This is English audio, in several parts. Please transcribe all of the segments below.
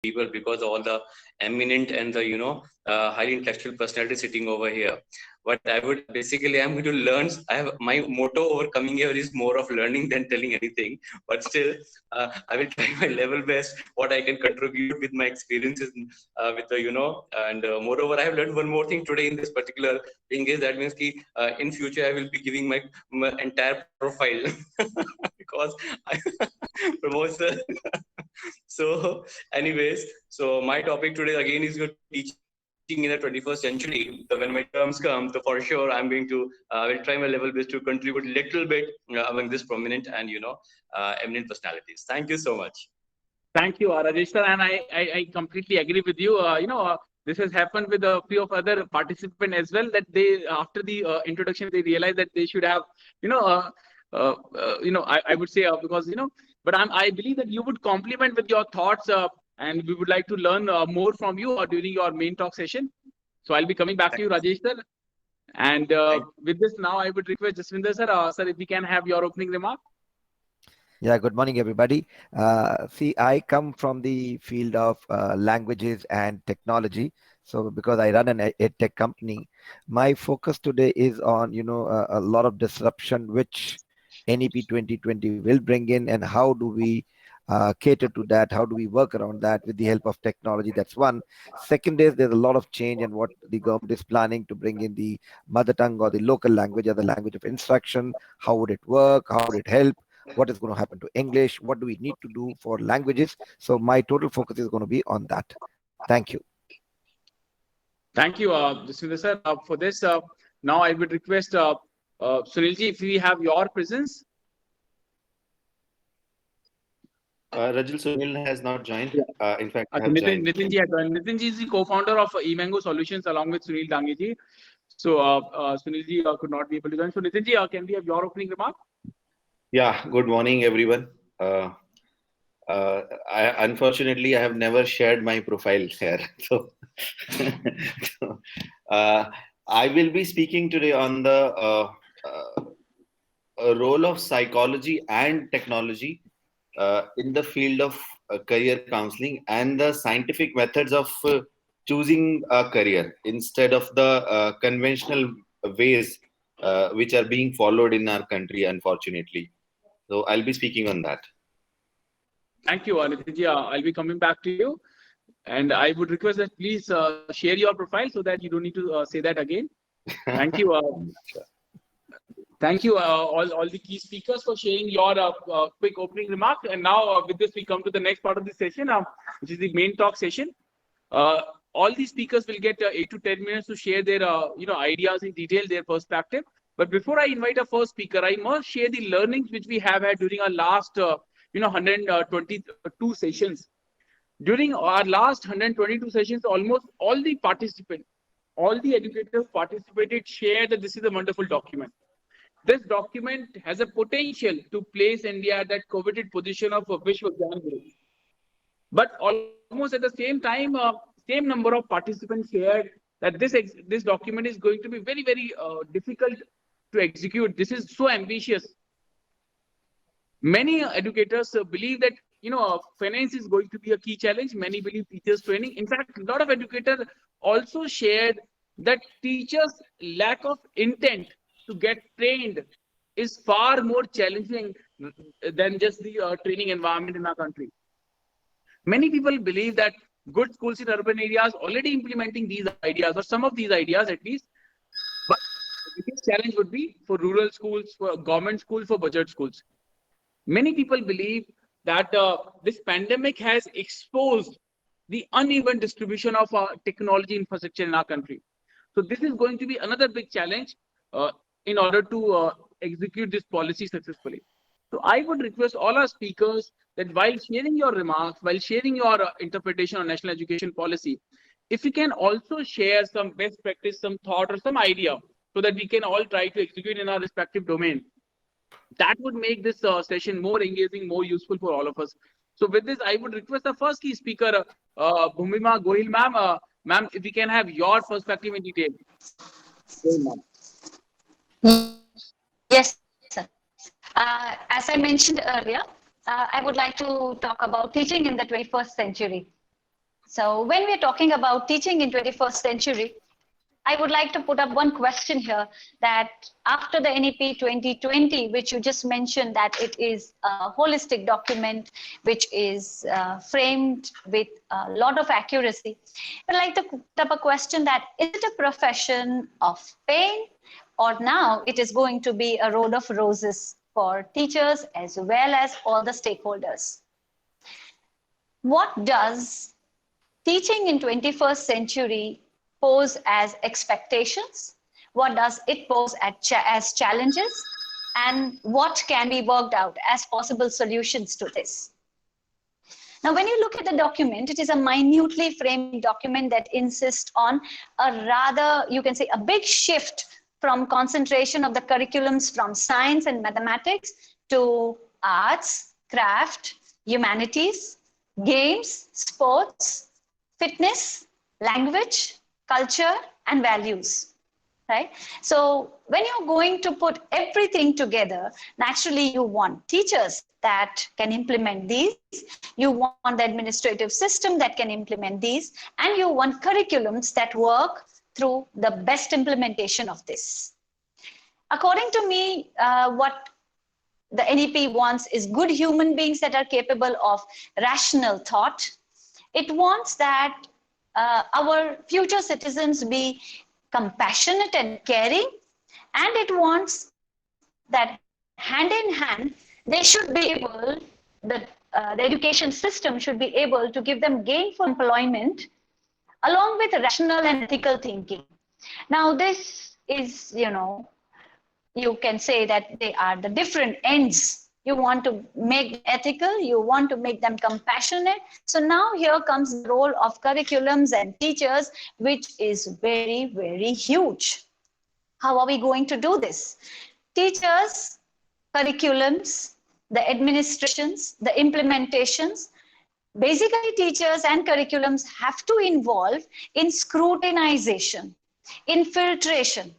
people because of all the eminent and the highly intellectual personalities sitting over here. But I would basically, I'm going to learn. I have my motto over coming here is more of learning than telling anything. But still, I will try my level best what I can contribute with my experiences with the and moreover, I have learned one more thing today in this particular thing is that means ki, in future I will be giving my entire profile because I promotion. So, anyways, so my topic today again is your teaching in the 21st century. So when my terms come, so for sure I'm going to will try my level best to contribute little bit among this prominent and eminent personalities. Thank you so much. Thank you, Rajesh sir, and I completely agree with you. This has happened with a few of other participants as well. That they after the introduction they realize that they should have I would say because but I believe that you would complement with your thoughts and we would like to learn more from you during your main talk session. So I'll be coming back to you, Rajesh sir. And with this now I would request Jaswinder sir, sir, if we can have your opening remark. Yeah, good morning, everybody. See, I come from the field of languages and technology. So because I run an tech company, my focus today is on, a lot of disruption which NEP 2020 will bring in, and how do we cater to that? How do we work around that with the help of technology? That's one. Second is there's a lot of change in what the government is planning to bring in the mother tongue or the local language or the language of instruction. How would it work? How would it help? What is going to happen to English? What do we need to do for languages? So my total focus is going to be on that. Thank you. Thank you, Jaswinder sir, for this. Now I would request Sunilji, if we have your presence. Rajul, Sunil has not joined. In fact, I have Nitinji has joined. Nitinji is the co-founder of eMango Solutions along with Sunil Dangeji. So Sunilji could not be able to join. So Nitinji, can we have your opening remark? Yeah, good morning, everyone. Unfortunately, I have never shared my profile here. So, I will be speaking today on the role of psychology and technology in the field of career counseling and the scientific methods of choosing a career instead of the conventional ways which are being followed in our country, unfortunately. So I'll be speaking on that. Thank you, Nitinji. I'll be coming back to you. And I would request that please share your profile so that you don't need to say that again. Thank you. Thank you, all the key speakers, for sharing your quick opening remark. And now with this, we come to the next part of the session, which is the main talk session. All the speakers will get 8 to 10 minutes to share their ideas in detail, their perspective. But before I invite our first speaker, I must share the learnings which we have had during our last 122 sessions. During our last 122 sessions, almost all the participants, all the educators participated, shared that this is a wonderful document. This document has a potential to place India at that coveted position of Vishwa Gyan Guru. But almost at the same time, same number of participants shared that this document is going to be very, very difficult to execute. This is so ambitious. Many educators believe that finance is going to be a key challenge. Many believe teachers training. In fact, a lot of educators also shared that teachers' lack of intent to get trained is far more challenging than just the training environment in our country. Many people believe that good schools in urban areas already implementing these ideas, or some of these ideas at least. But the biggest challenge would be for rural schools, for government schools, for budget schools. Many people believe that this pandemic has exposed the uneven distribution of technology infrastructure in our country. So this is going to be another big challenge in order to execute this policy successfully. So I would request all our speakers that while sharing your remarks, while sharing your interpretation on national education policy, if you can also share some best practice, some thought or some idea so that we can all try to execute in our respective domain. That would make this session more engaging, more useful for all of us. So with this, I would request the first key speaker, Bhumima Gohil ma'am. Ma'am, if we can have your perspective in detail. Yes, sir. As I mentioned earlier, I would like to talk about teaching in the 21st century. So when we're talking about teaching in 21st century, I would like to put up one question here, that after the NEP 2020, which you just mentioned that it is a holistic document, which is framed with a lot of accuracy, I'd like to put up a question that, is it a profession of pain, or now it is going to be a road of roses for teachers as well as all the stakeholders? What does teaching in 21st century pose as expectations? What does it pose as challenges? And what can be worked out as possible solutions to this? Now, when you look at the document, it is a minutely framed document that insists on a rather, you can say, a big shift from concentration of the curriculums from science and mathematics to arts, craft, humanities, games, sports, fitness, language, culture, and values, right? So when you're going to put everything together, naturally you want teachers that can implement these, you want the administrative system that can implement these, and you want curriculums that work through the best implementation of this. According to me, what the NEP wants is good human beings that are capable of rational thought. It wants that our future citizens be compassionate and caring, and it wants that hand in hand, they should be able, the education system should be able to give them gainful employment along with rational and ethical thinking. Now, this is, you can say that they are the different ends. You want to make ethical, you want to make them compassionate. So now here comes the role of curriculums and teachers, which is very, very huge. How are we going to do this? Teachers, curriculums, the administrations, the implementations, basically teachers and curriculums have to involve in scrutinization, in filtration,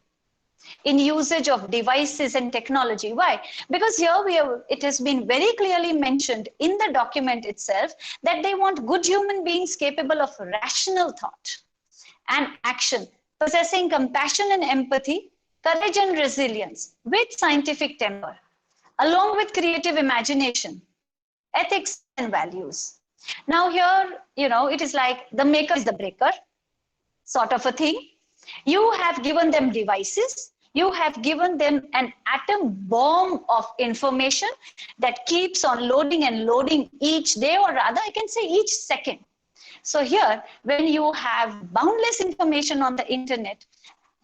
in usage of devices and technology. Why? Because here it has been very clearly mentioned in the document itself that they want good human beings capable of rational thought and action, possessing compassion and empathy, courage and resilience, with scientific temper, along with creative imagination, ethics and values. Now here, it is like the maker is the breaker, sort of a thing. You have given them devices, you have given them an atom bomb of information that keeps on loading and loading each day, or rather I can say each second. So here, when you have boundless information on the internet,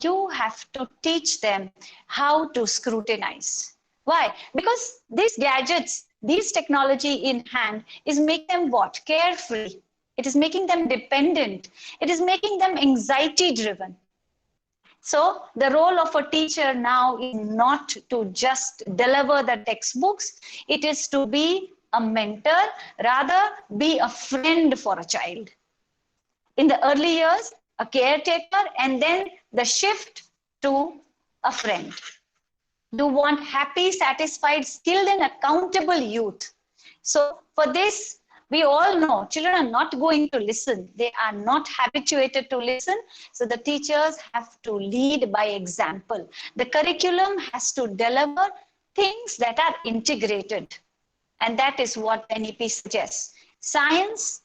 you have to teach them how to scrutinize. Why? Because these gadgets, these technology in hand is making them what? Carefree. It is making them dependent. It is making them anxiety driven. So the role of a teacher now is not to just deliver the textbooks. It is to be a mentor, rather be a friend for a child. In the early years, a caretaker, and then the shift to a friend. You want happy, satisfied, skilled, and accountable youth. So for this, we all know children are not going to listen. They are not habituated to listen. So the teachers have to lead by example. The curriculum has to deliver things that are integrated. And that is what NEP suggests. Science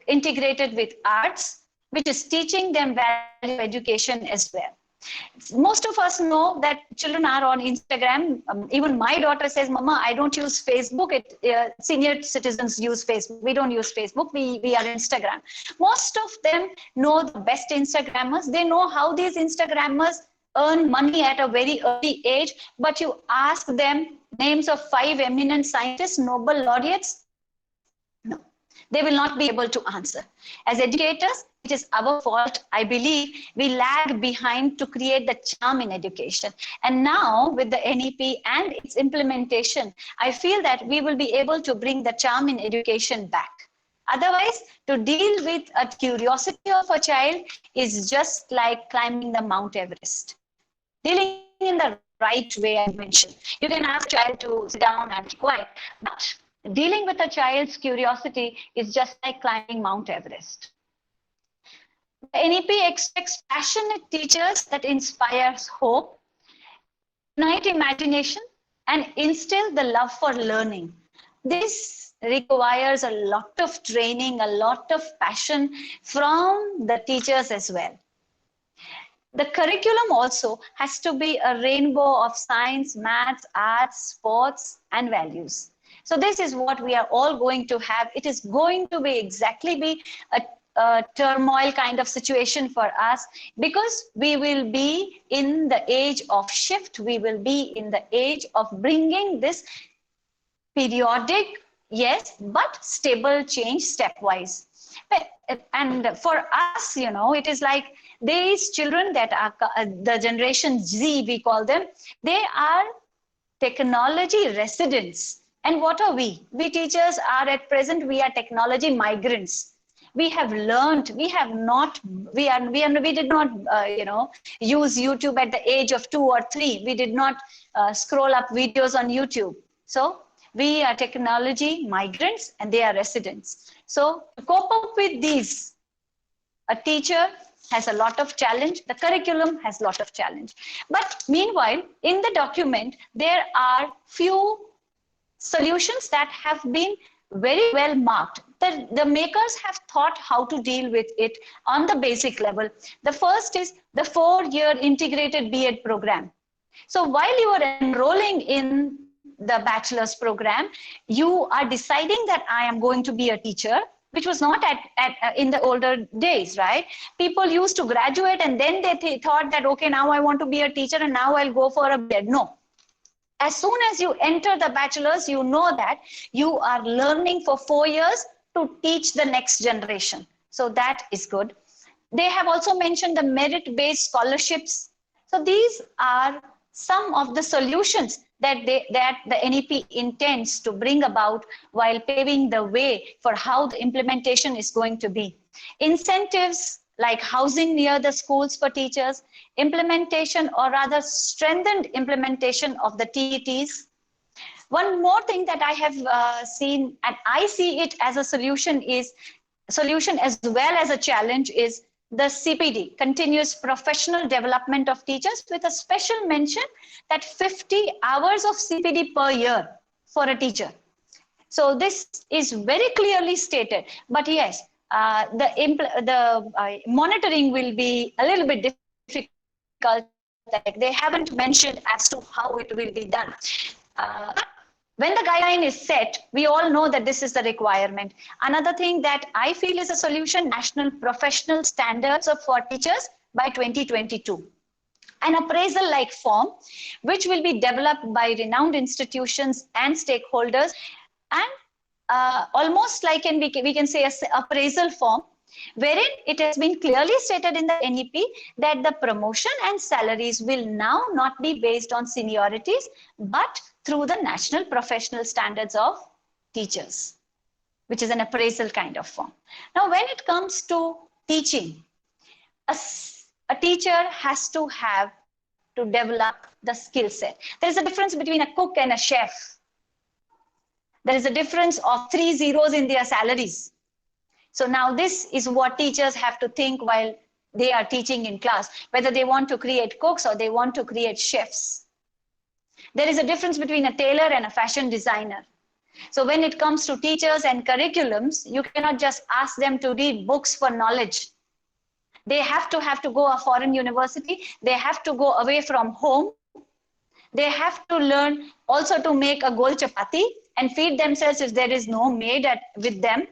integrated with arts, which is teaching them value education as well. Most of us know that children are on Instagram. Even my daughter says, Mama, I don't use Facebook. Senior citizens use Facebook. We don't use Facebook. We are Instagram. Most of them know the best Instagrammers. They know how these Instagrammers earn money at a very early age. But you ask them names of 5 eminent scientists, Nobel laureates, no, they will not be able to answer. As educators, it is our fault. I believe we lag behind to create the charm in education. And now with the NEP and its implementation, I feel that we will be able to bring the charm in education back. Otherwise, to deal with a curiosity of a child is just like climbing the Mount Everest. Dealing in the right way, I mentioned. You can ask a child to sit down and be quiet, but dealing with a child's curiosity is just like climbing Mount Everest. The NEP expects passionate teachers that inspires hope, ignite imagination, and instill the love for learning. This requires a lot of training, a lot of passion from the teachers as well. The curriculum also has to be a rainbow of science, maths, arts, sports, and values. So this is what we are all going to have. It is going to be a turmoil kind of situation for us, because we will be in the age of shift. We will be in the age of bringing this periodic, yes, but stable change stepwise. And for us, it is like these children that are the Generation Z, we call them, they are technology residents. And what are we? We teachers are at present, we are technology migrants. We have learned, we did not, use YouTube at the age of 2 or 3. We did not scroll up videos on YouTube. So we are technology migrants and they are residents. So to cope up with these, a teacher has a lot of challenge. The curriculum has a lot of challenge. But meanwhile, in the document, there are few solutions that have been very well marked. The makers have thought how to deal with it on the basic level. The first is the 4-year integrated B.Ed program. So while you are enrolling in the bachelor's program, you are deciding that I am going to be a teacher, which was not in the older days, right? People used to graduate and then they thought that, okay, now I want to be a teacher and now I'll go for a B.Ed. No. As soon as you enter the bachelor's, you know that you are learning for 4 years to teach the next generation. So that is good. They have also mentioned the merit-based scholarships. So these are some of the solutions that the NEP intends to bring about while paving the way for how the implementation is going to be. Incentives like housing near the schools for teachers, implementation or rather strengthened implementation of the TETs. One more thing that I have seen, and I see it as a solution as well as a challenge, is the CPD, continuous professional development of teachers, with a special mention that 50 hours of CPD per year for a teacher. So this is very clearly stated, but yes, the monitoring will be a little bit difficult. They haven't mentioned as to how it will be done. When the guideline is set, we all know that this is the requirement. Another thing that I feel is a solution, national professional standards for teachers by 2022. An appraisal-like form, which will be developed by renowned institutions and stakeholders, and almost like we can say an appraisal form, wherein it has been clearly stated in the NEP that the promotion and salaries will now not be based on seniorities, but through the national professional standards of teachers, which is an appraisal kind of form. Now, when it comes to teaching, a teacher has to have to develop the skill set. There is a difference between a cook and a chef. There is a difference of 3 zeros in their salaries. So now this is what teachers have to think while they are teaching in class, whether they want to create cooks or they want to create chefs. There is a difference between a tailor and a fashion designer. So when it comes to teachers and curriculums, you cannot just ask them to read books for knowledge. They have to go a foreign university. They have to go away from home. They have to learn also to make a gol chapati and feed themselves if there is no maid with them.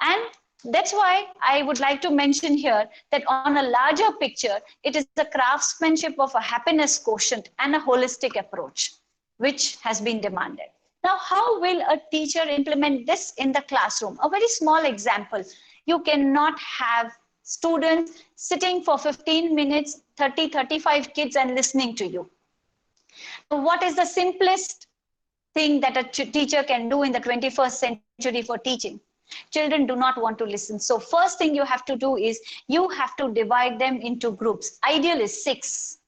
And that's why I would like to mention here that on a larger picture, it is the craftsmanship of a happiness quotient and a holistic approach, which has been demanded. Now, how will a teacher implement this in the classroom? A very small example. You cannot have students sitting for 15 minutes, 30, 35 kids and listening to you. So what is the simplest thing that a teacher can do in the 21st century for teaching? Children do not want to listen. So first thing you have to do is you have to divide them into groups. Ideal is 6.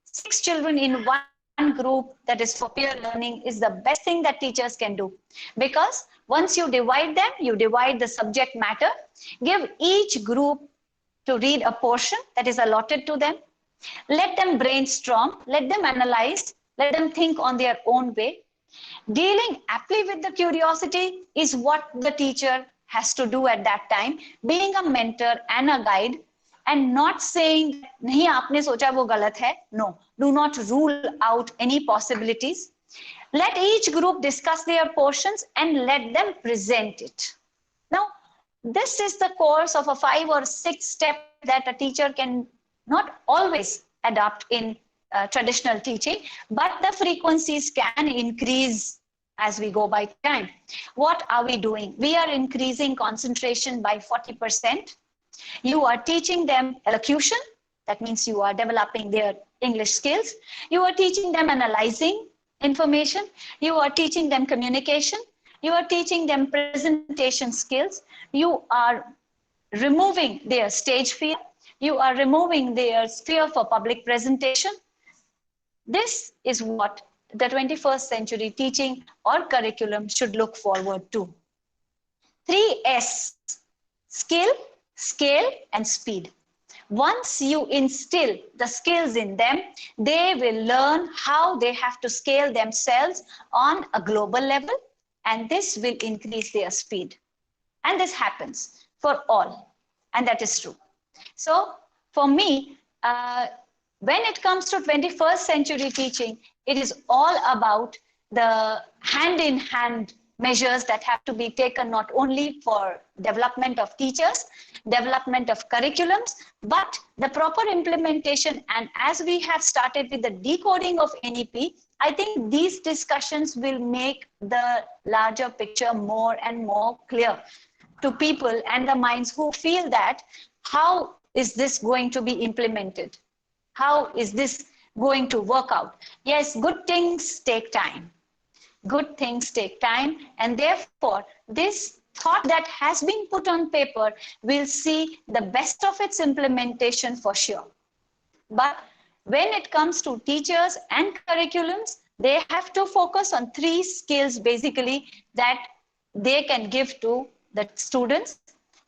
6 children in one group, that is for peer learning, is the best thing that teachers can do. Because once you divide them, you divide the subject matter, give each group to read a portion that is allotted to them. Let them brainstorm, let them analyze, let them think on their own way. Dealing aptly with the curiosity is what the teacher has to do at that time, being a mentor and a guide, and not saying, nahi aapne socha wo galat hai. No, do not rule out any possibilities. Let each group discuss their portions and let them present it. Now, this is the course of a 5 or 6 step that a teacher can not always adopt in traditional teaching, but the frequencies can increase as we go by time. What are we doing? We are increasing concentration by 40%. You are teaching them elocution. That means you are developing their English skills. You are teaching them analyzing information. You are teaching them communication. You are teaching them presentation skills. You are removing their stage fear. You are removing their fear for public presentation. This is what the 21st century teaching or curriculum should look forward to. 3S, skill, scale, and speed. Once you instill the skills in them, they will learn how they have to scale themselves on a global level, and this will increase their speed. And this happens for all, and that is true. So for me, when it comes to 21st century teaching, it is all about the hand-in-hand measures that have to be taken not only for development of teachers, development of curriculums, but the proper implementation. And as we have started with the decoding of NEP, I think these discussions will make the larger picture more and more clear to people and the minds who feel that how is this going to be implemented? How is this going to work out? Yes, good things take time. Good things take time, and therefore this thought that has been put on paper will see the best of its implementation for sure. But when it comes to teachers and curriculums, they have to focus on 3 skills basically that they can give to the students: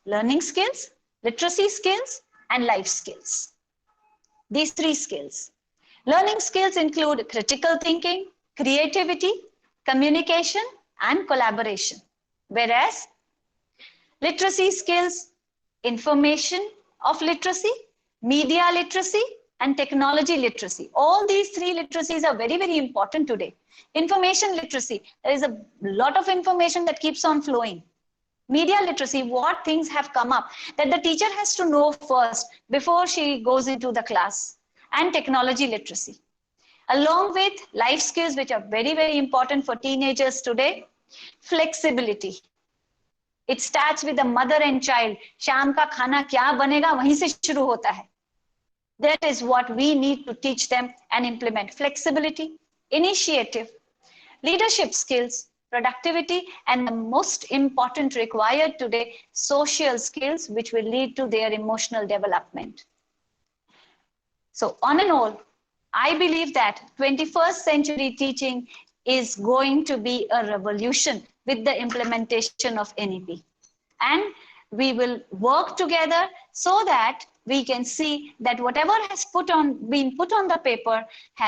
learning skills, literacy skills, and life skills. These 3 skills. Learning skills include critical thinking, creativity, communication, and collaboration. Whereas literacy skills, information of literacy, media literacy, and technology literacy. All these 3 literacies are very, very important today. Information literacy, there is a lot of information that keeps on flowing. Media literacy, what things have come up that the teacher has to know first before she goes into the class. And technology literacy. Along with life skills, which are very, very important for teenagers today, flexibility. It starts with the mother and child. Sham ka khana kya banega, wahin se shuru hota hai. That is what we need to teach them and implement. Flexibility, initiative, leadership skills, productivity, and the most important required today, social skills, which will lead to their emotional development. So on and all, I believe that 21st century teaching is going to be a revolution with the implementation of NEP. And we will work together so that we can see that whatever has been put on the paper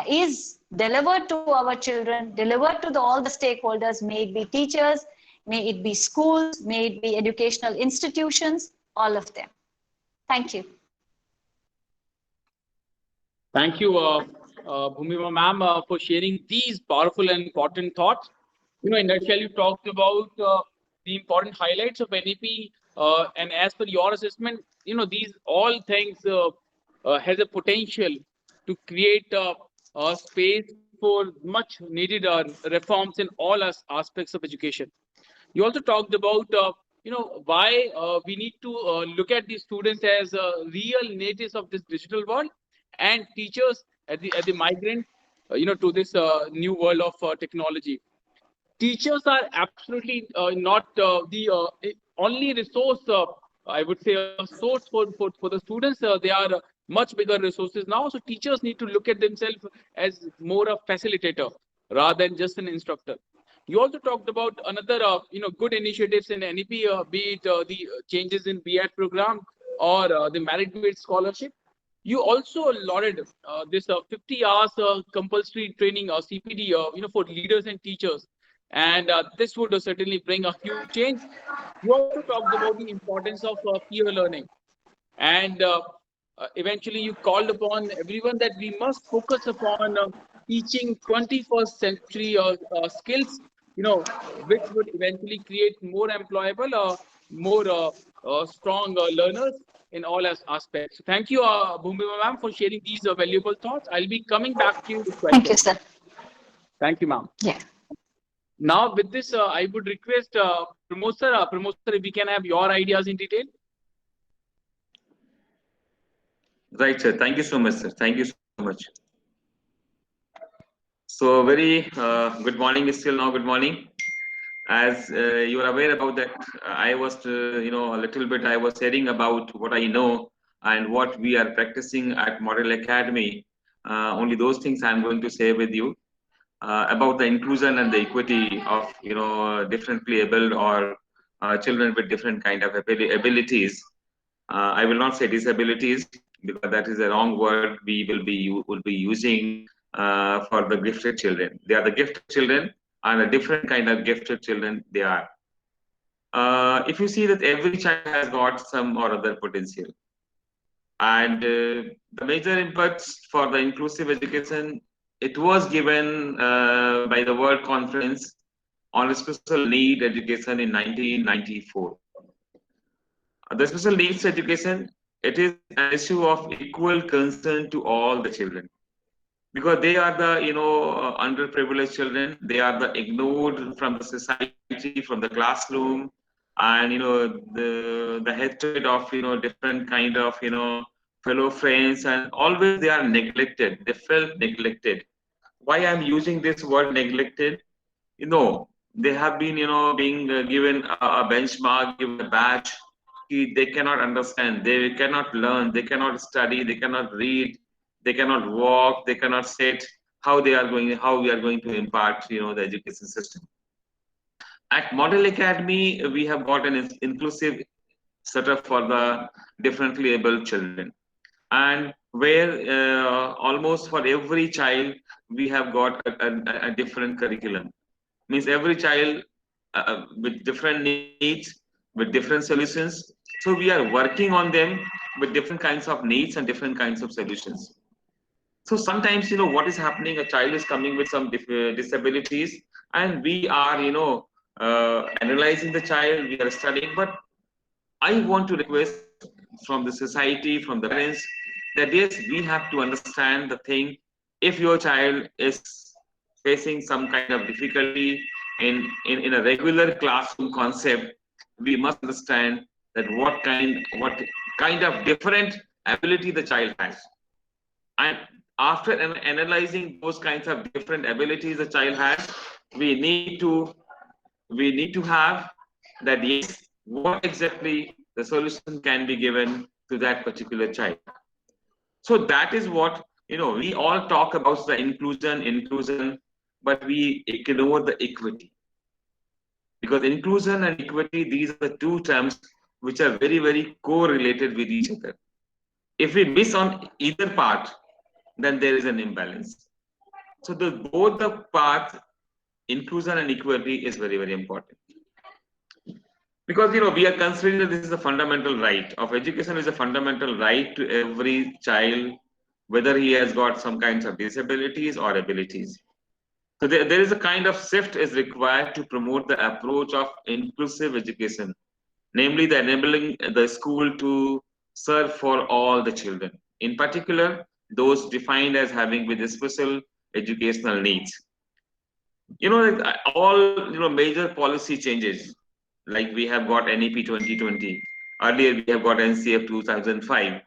is delivered to our children, delivered to all the stakeholders, may it be teachers, may it be schools, may it be educational institutions, all of them. Thank you. Thank you, Bhumima ma'am, for sharing these powerful and important thoughts. In a nutshell, you talked about the important highlights of NEP, and as per your assessment, these all things has a potential to create a space for much needed reforms in all aspects of education. You also talked about why we need to look at these students as real natives of this digital world, and teachers as the migrant, to this new world of technology. Teachers are absolutely not the only resource. I would say a source for the students. They are much bigger resources now. So teachers need to look at themselves as more a facilitator rather than just an instructor. You also talked about another good initiatives in NEP, be it the changes in BEd program or the merit-based scholarship. You also lauded this 50 hours compulsory training or CPD, for leaders and teachers, and this would certainly bring a huge change. You also talked about the importance of peer learning, and eventually you called upon everyone that we must focus upon teaching 21st century skills, which would eventually create more employable, more strong learners in all aspects. So thank you, Bhumima ma'am, for sharing these valuable thoughts. I'll be coming back to you with Thank you, questions. sir. Thank you, ma'am. Yeah. Now, with this, I would request Pramod sir, if we can have your ideas in detail. Right, sir. Thank you so much, sir. Thank you so much. So very good morning is still now good morning. As you are aware about that, I was, a little bit, I was sharing about what I know and what we are practicing at Model Academy. Only those things I'm going to share with you about the inclusion and the equity of, differently able or children with different kind of abilities. I will not say disabilities because that is a wrong word we will be using for the gifted children. They are the gifted children and a different kind of gifted children they are. If you see that every child has got some or other potential, and the major inputs for the inclusive education, it was given by the World Conference on Special Need Education in 1994. The special needs education, it is an issue of equal concern to all the children, because they are the underprivileged children. They are the ignored from the society, from the classroom, and the hatred of different kind of fellow friends, and always they are neglected. They felt neglected. Why I'm using this word neglected? They have been being given a benchmark, given a badge. They cannot understand, they cannot learn, they cannot study, they cannot read, they cannot walk, they cannot sit. How we are going to impart the education system. At Model Academy, we have got an inclusive setup for the differently able children, and where almost for every child we have got a different curriculum. Means every child with different needs, with different solutions. So we are working on them with different kinds of needs and different kinds of solutions. So sometimes, what is happening, a child is coming with some disabilities, and we are, analyzing the child, we are studying. But I want to request from the society, from the parents, that yes, we have to understand the thing. If your child is facing some kind of difficulty in a regular classroom concept, we must understand that what kind of different ability the child has. And after analyzing those kinds of different abilities the child has, we need to have that, yes, what exactly the solution can be given to that particular child. So that is what we all talk about, the inclusion, but we ignore the equity. Because inclusion and equity, these are the two terms which are very, very correlated with each other. If we miss on either part, then there is an imbalance. So both the path, inclusion and equity, is very, very important. Because we are considering that this is a fundamental right of education, is a fundamental right to every child, whether he has got some kinds of disabilities or abilities. So there is a kind of shift is required to promote the approach of inclusive education, namely the enabling the school to serve for all the children, in particular those defined as having with special educational needs. All major policy changes, like we have got NEP 2020, earlier we have got NCF 2005,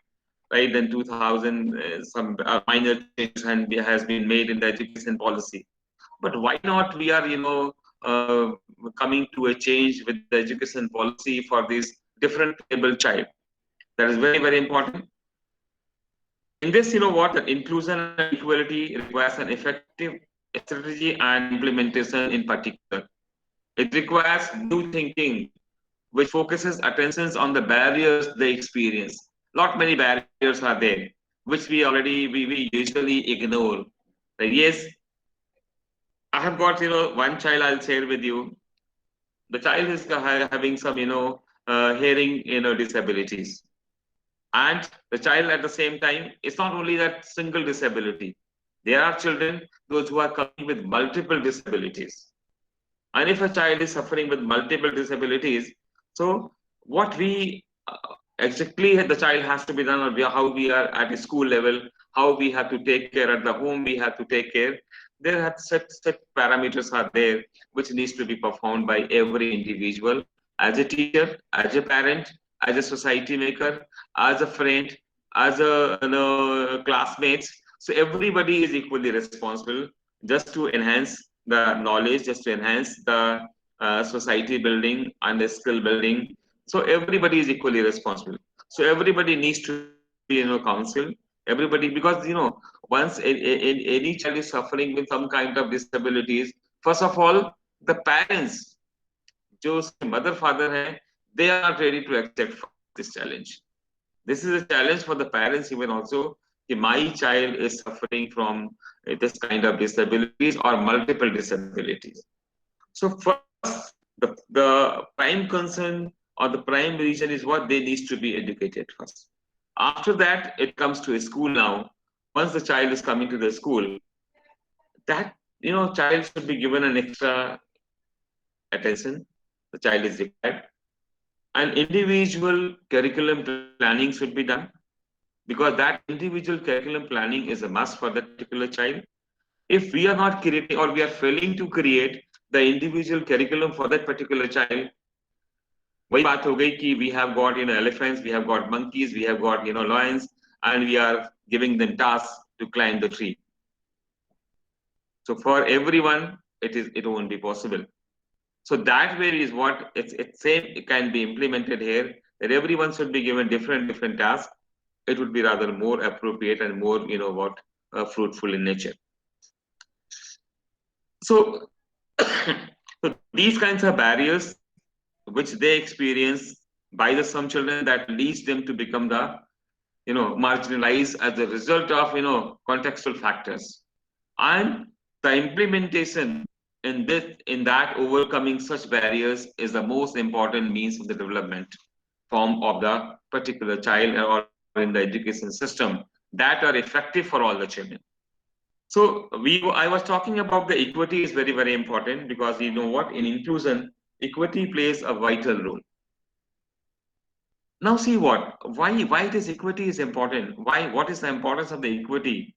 right? Then 2000 some minor changes has been made in the education policy. But why not we are coming to a change with the education policy for this different able child? That is very, very important. In this, that inclusion and equality requires an effective strategy and implementation in particular. It requires new thinking, which focuses attentions on the barriers they experience. many barriers are there, which we usually ignore. Like, yes, I have got, one child I'll share with you. The child is having some, hearing, disabilities. And the child at the same time, it's not only that single disability. There are children, those who are coming with multiple disabilities. And if a child is suffering with multiple disabilities, so what we exactly the child has to be done, or how we are at a school level, how we have to take care at the home, we have to take care. There are set parameters are there which needs to be performed by every individual, as a teacher, as a parent, as a society maker, as a friend, as a classmates. So everybody is equally responsible just to enhance the knowledge, just to enhance the society building and the skill building. So everybody is equally responsible. So everybody needs to be, counsel. Everybody, because once any child is suffering with some kind of disabilities, first of all, the parents, जो mother father हैं, they are not ready to accept this challenge. This is a challenge for the parents even also. My child is suffering from this kind of disabilities or multiple disabilities. So first, the prime concern or the prime reason is what they need to be educated first. After that, it comes to a school now. Once the child is coming to the school, that child should be given an extra attention. The child is required. An individual curriculum planning should be done, because that individual curriculum planning is a must for that particular child. If we are not creating, or we are failing to create the individual curriculum for that particular child, वही बात हो गई कि we have got elephants, we have got monkeys, we have got lions, and we are giving them tasks to climb the tree. So for everyone, it won't be possible. So that way is what it's same. It can be implemented here, that everyone should be given different tasks. It would be rather more appropriate and more fruitful in nature. So, so these kinds of barriers which they experience by some children, that leads them to become the marginalized as a result of contextual factors, and the implementation in that overcoming such barriers is the most important means of the development form of the particular child, or in the education system, that are effective for all the children. So I was talking about the equity is very important, because in inclusion, equity plays a vital role. Now see why this equity is important. What is the importance of the equity?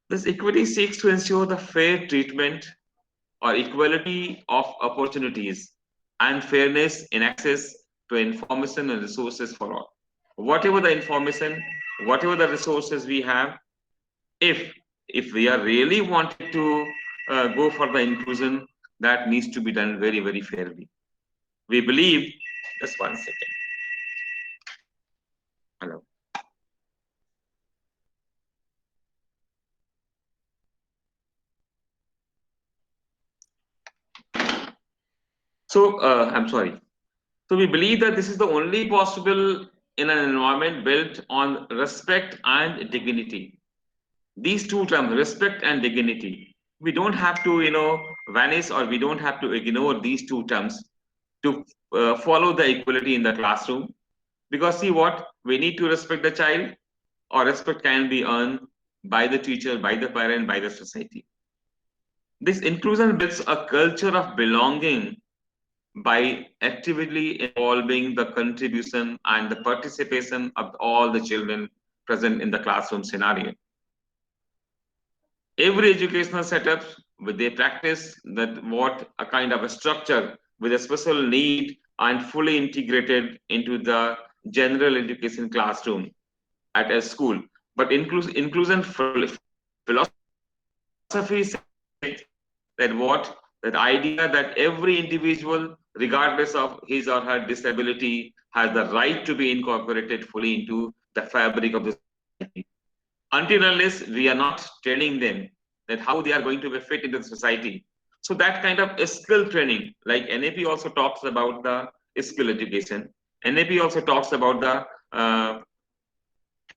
This equity seeks to ensure the fair treatment or equality of opportunities and fairness in access to information and resources for all. Whatever the information, whatever the resources we have, if we are really wanting to go for the inclusion, that needs to be done very fairly. We believe, just 1 second. Hello. So I'm sorry. So we believe that this is the only possible in an environment built on respect and dignity. These two terms, respect and dignity, we don't have to vanish, or we don't have to ignore these two terms to follow the equality in the classroom. Because see we need to respect the child, or respect can be earned by the teacher, by the parent, by the society. This inclusion builds a culture of belonging by actively involving the contribution and the participation of all the children present in the classroom scenario. Every educational setup with their practice that what a kind of a structure with a special need and fully integrated into the general education classroom at a school. But inclusion philosophy says that idea that every individual, regardless of his or her disability, has the right to be incorporated fully into the fabric of the society. Until unless we are not telling them that how they are going to be fit into the society. So that kind of skill training, like NAP also talks about the skill education. NAP also talks about the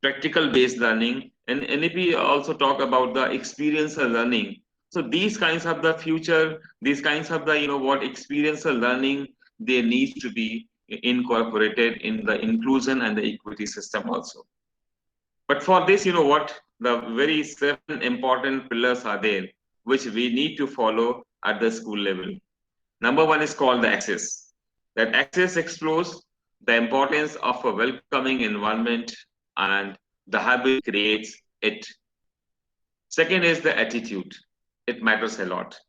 practical based learning, and NEP also talk about the experiential learning. So these kinds of the future, these kinds of the experiential learning, they need to be incorporated in the inclusion and the equity system also. But for this, the very 7 important pillars are there, which we need to follow at the school level. Number 1 is called the access. That access explores the importance of a welcoming environment and the habit creates it. Second is the attitude. It matters a lot.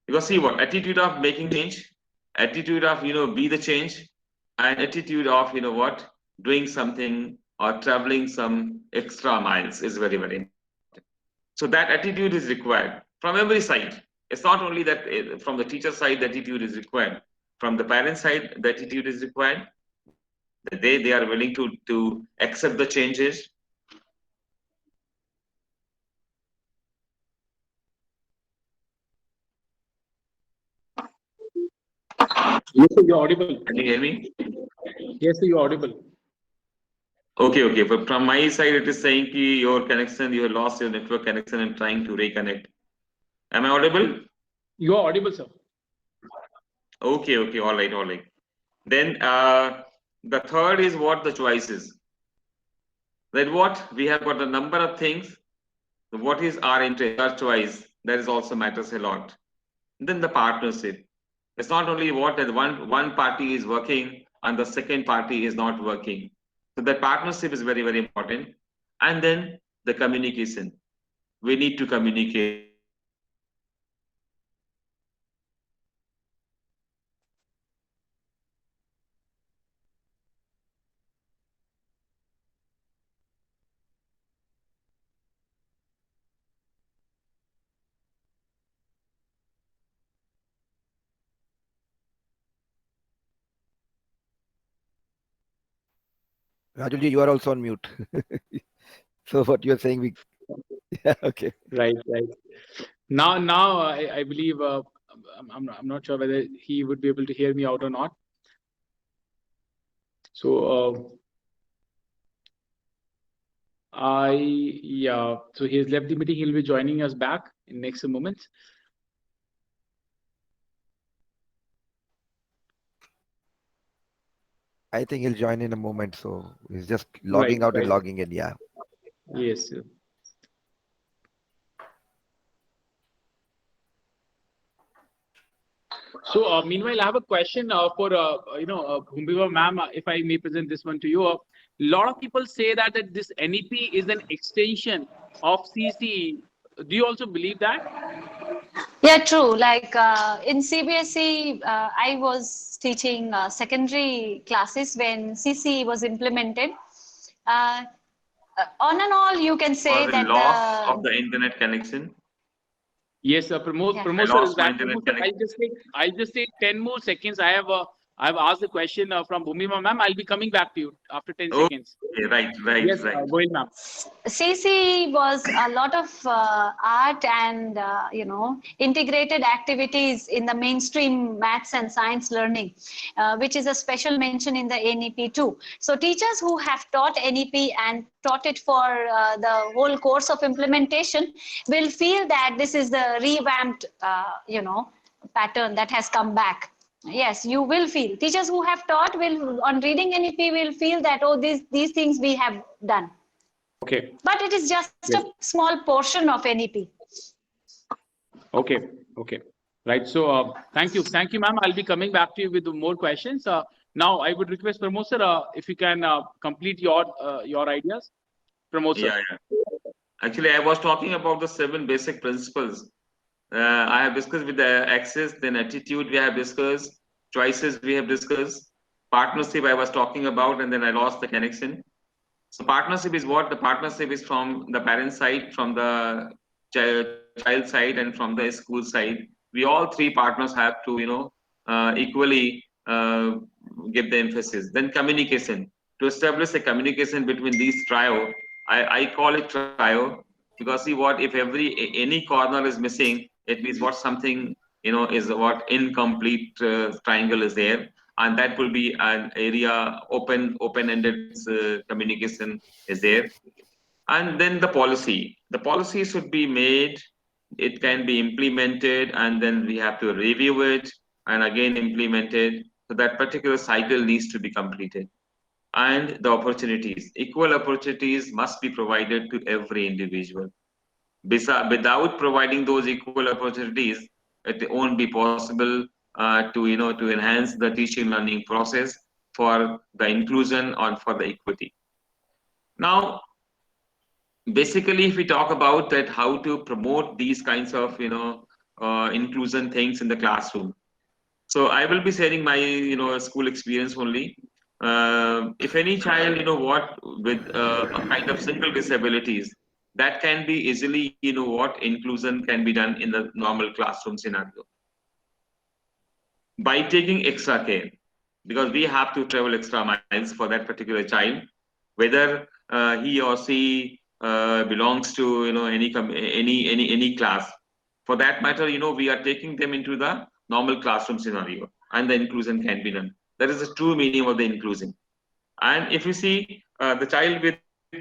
Because see what? Attitude of making change, attitude of, be the change, and attitude of, doing something or traveling some extra miles is very, very important. So that attitude is required from every side. It's not only that from the teacher side, the attitude is required. From the parent side, the attitude is required. That they are willing to accept the changes. Yes, sir, you're audible. Can you hear me? Yes, sir, you're audible. Okay. But from my side, it is saying ki your connection, you have lost your network connection and trying to reconnect. Am I audible? You're audible, sir. Okay. All right. Then the third is what the choices. Then what we have got a number of things. What is our interest, our choice? That is also matters a lot. Then the partnership. It's not only what that one party is working and the second party is not working. So that partnership is very, very important. And then the communication. We need to communicate. Rajulji, you are also on mute. So what you're saying, yeah, okay. Right. Now, I believe I'm not sure whether he would be able to hear me out or not. So so he has left the meeting. He'll be joining us back in next moments. I think he'll join in a moment. So he's just logging out and logging in. Yeah. Yes, sir. So meanwhile, I have a question for Bhumbiva ma'am, if I may present this one to you. A lot of people say that this NEP is an extension of CCE. Do you also believe that? Yeah, true. Like in CBSE, I was teaching secondary classes when CCE was implemented. On and all, you can say the that loss of the internet connection. Yes, Pramod. Yeah. Pramod, I lost my internet I'll just take 10 more seconds. I've asked the question from Bhumima ma'am. I'll be coming back to you after 10 seconds. Okay, right. Yes, go ahead, ma'am. CC was a lot of art and integrated activities in the mainstream maths and science learning, which is a special mention in the NEP too. So teachers who have taught NEP and taught it for the whole course of implementation will feel that this is the revamped pattern that has come back. Yes, you will feel. Teachers who have taught will, on reading NEP, will feel that, oh, these things we have done. Okay. But it is just a small portion of NEP. Okay. Right. So thank you, ma'am. I'll be coming back to you with more questions. Now I would request Pramod sir, if you can complete your ideas. Pramod sir. Yeah. Actually, I was talking about the 7 basic principles. I have discussed with the access, then attitude we have discussed, choices we have discussed, partnership I was talking about, and then I lost the connection. So partnership is what? The partnership is from the parent side, from the child side, and from the school side. We all 3 partners have to, equally give the emphasis. Then communication. To establish a communication between these trio, I call it trio, because see what, if any corner is missing, it means what something is what incomplete triangle is there. and that will be an area open-ended communication is there. And then the policy should be made, it can be implemented, and then we have to review it and again implement it. So that particular cycle needs to be completed. And the opportunities, equal opportunities must be provided to every individual. Without providing those equal opportunities, it won't be possible to enhance the teaching learning process for the inclusion or for the equity. Now, basically, if we talk about that, how to promote these kinds of inclusion things in the classroom. So I will be sharing my school experience only. If any child with a kind of single disabilities, that can be easily inclusion can be done in the normal classroom scenario by taking extra care, because we have to travel extra miles for that particular child, whether he or she belongs to any class. For that matter, we are taking them into the normal classroom scenario, and the inclusion can be done. That is the true meaning of the inclusion. And if you see the child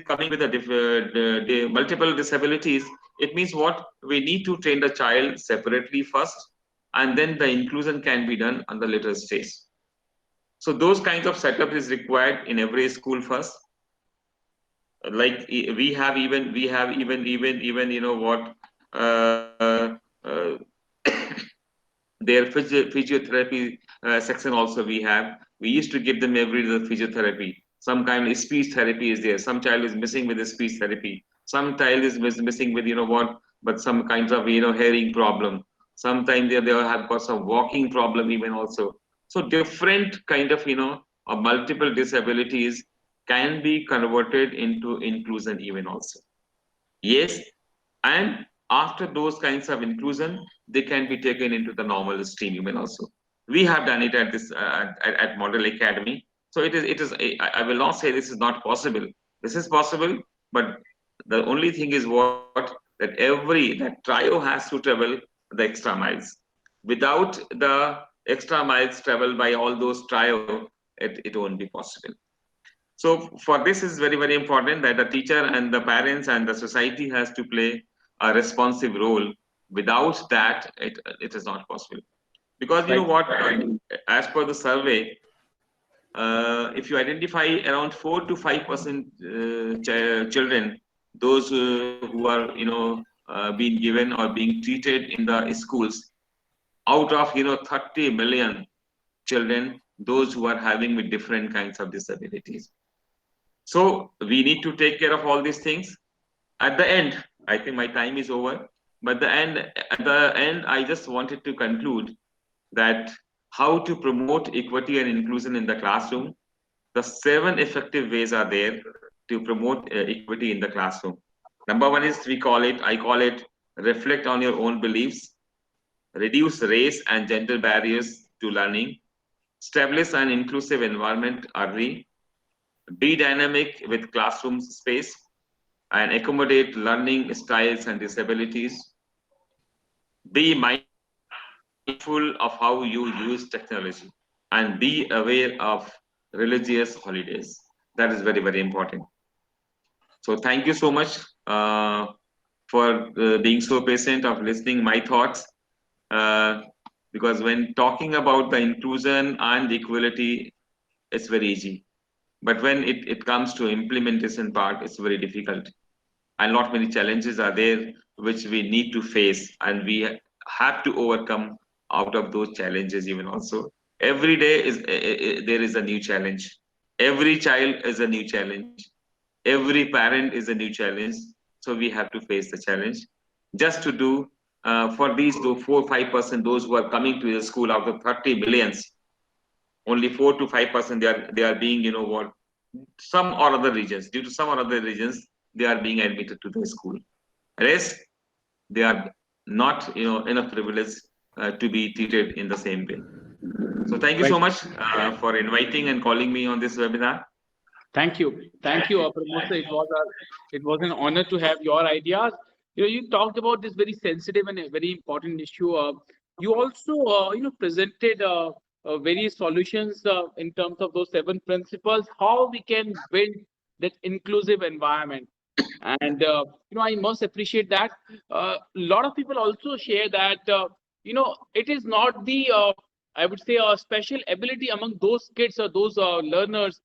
coming with the multiple disabilities, it means what? We need to train the child separately first, and then the inclusion can be done on the later stage. So those kinds of setup is required in every school first. Like we have even their physiotherapy section also we have. We used to give them every day the physiotherapy. Some kind of speech therapy is there. Some child is missing with the speech therapy. Some child is missing with but some kinds of hearing problem. Sometimes they have got some walking problem even also. So different kind of multiple disabilities can be converted into inclusion even also. Yes, and after those kinds of inclusion, they can be taken into the normal stream even also. We have done it at this at Model Academy. So it is. I will not say this is not possible. This is possible, but the only thing is that trio has to travel the extra miles. Without the extra miles traveled by all those trio, it won't be possible. So for this is very, very important that the teacher and the parents and the society has to play a responsive role. Without that, it is not possible. Because as per the survey, if you identify around 4 to 5% children, those who are being given or being treated in the schools, out of 30 million children, those who are having with different kinds of disabilities. So we need to take care of all these things. At the end, I think my time is over, but at the end, I just wanted to conclude that how to promote equity and inclusion in the classroom. The 7 effective ways are there to promote equity in the classroom. Number 1 is I call it reflect on your own beliefs, reduce race and gender barriers to learning, establish an inclusive environment early, be dynamic with classroom space, and accommodate learning styles and disabilities. Be mindful of how you use technology, and be aware of religious holidays. That is very, very important. So thank you so much for being so patient of listening my thoughts. Because when talking about the inclusion and equality, it's very easy. But when it comes to implementation part, it's very difficult. And not many challenges are there which we need to face, and we have to overcome out of those challenges even also. Every day there is a new challenge. Every child is a new challenge. Every parent is a new challenge. So we have to face the challenge. Just to do for these 4 or 5%, those who are coming to the school out of 30 millions, only 4 to 5% they are being, some or other regions, due to some or other regions, they are being admitted to the school. Rest, they are not, enough privileged to be treated in the same way. So thank you so much for inviting and calling me on this webinar. Thank you, Pramod sir. It was an honor to have your ideas. You talked about this very sensitive and a very important issue. You also, presented various solutions in terms of those 7 principles, how we can build that inclusive environment. And I must appreciate that. A lot of people also share that it is not the I would say a special ability among those kids or those learners.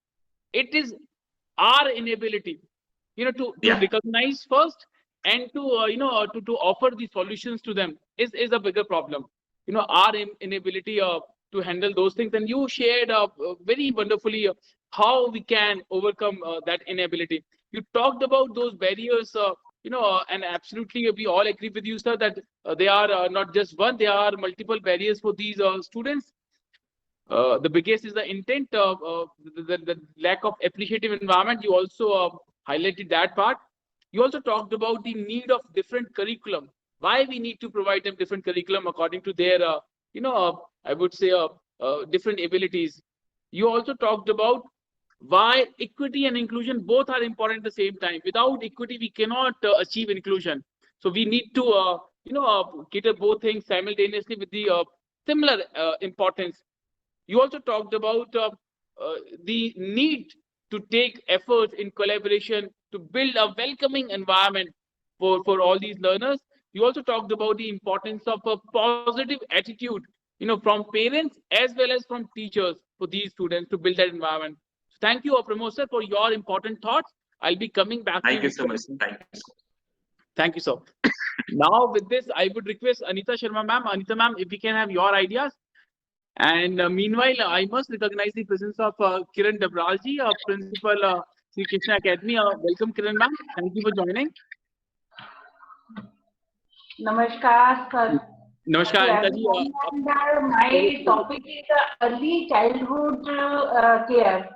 It is our inability, to recognize first, and to to offer the solutions to them is a bigger problem. Our inability to handle those things. And you shared very wonderfully how we can overcome that inability. You talked about those barriers, and absolutely we all agree with you, sir, that they are not just one, they are multiple barriers for these students. The biggest is the intent, the lack of appreciative environment. You also highlighted that part. You also talked about the need of different curriculum, why we need to provide them different curriculum according to their, I would say, different abilities. You also talked about why equity and inclusion both are important at the same time. Without equity, we cannot achieve inclusion. So we need to, cater both things simultaneously with the similar importance. You also talked about the need to take efforts in collaboration to build a welcoming environment for all these learners. You also talked about the importance of a positive attitude, from parents as well as from teachers for these students to build that environment. So thank you, Pramod sir, for your important thoughts. I'll be coming back to you. Thank you so much. Thank you. Thank you, sir. Now, with this, I would request Anita Sharma ma'am. Anita ma'am, if we can have your ideas. And meanwhile, I must recognize the presence of Kiran Dabralji, principal Sri Krishna Academy. Welcome, Kiran ma'am. Thank you for joining. Namaskar, sir. Namaskar, Anita ji. My topic is early childhood care.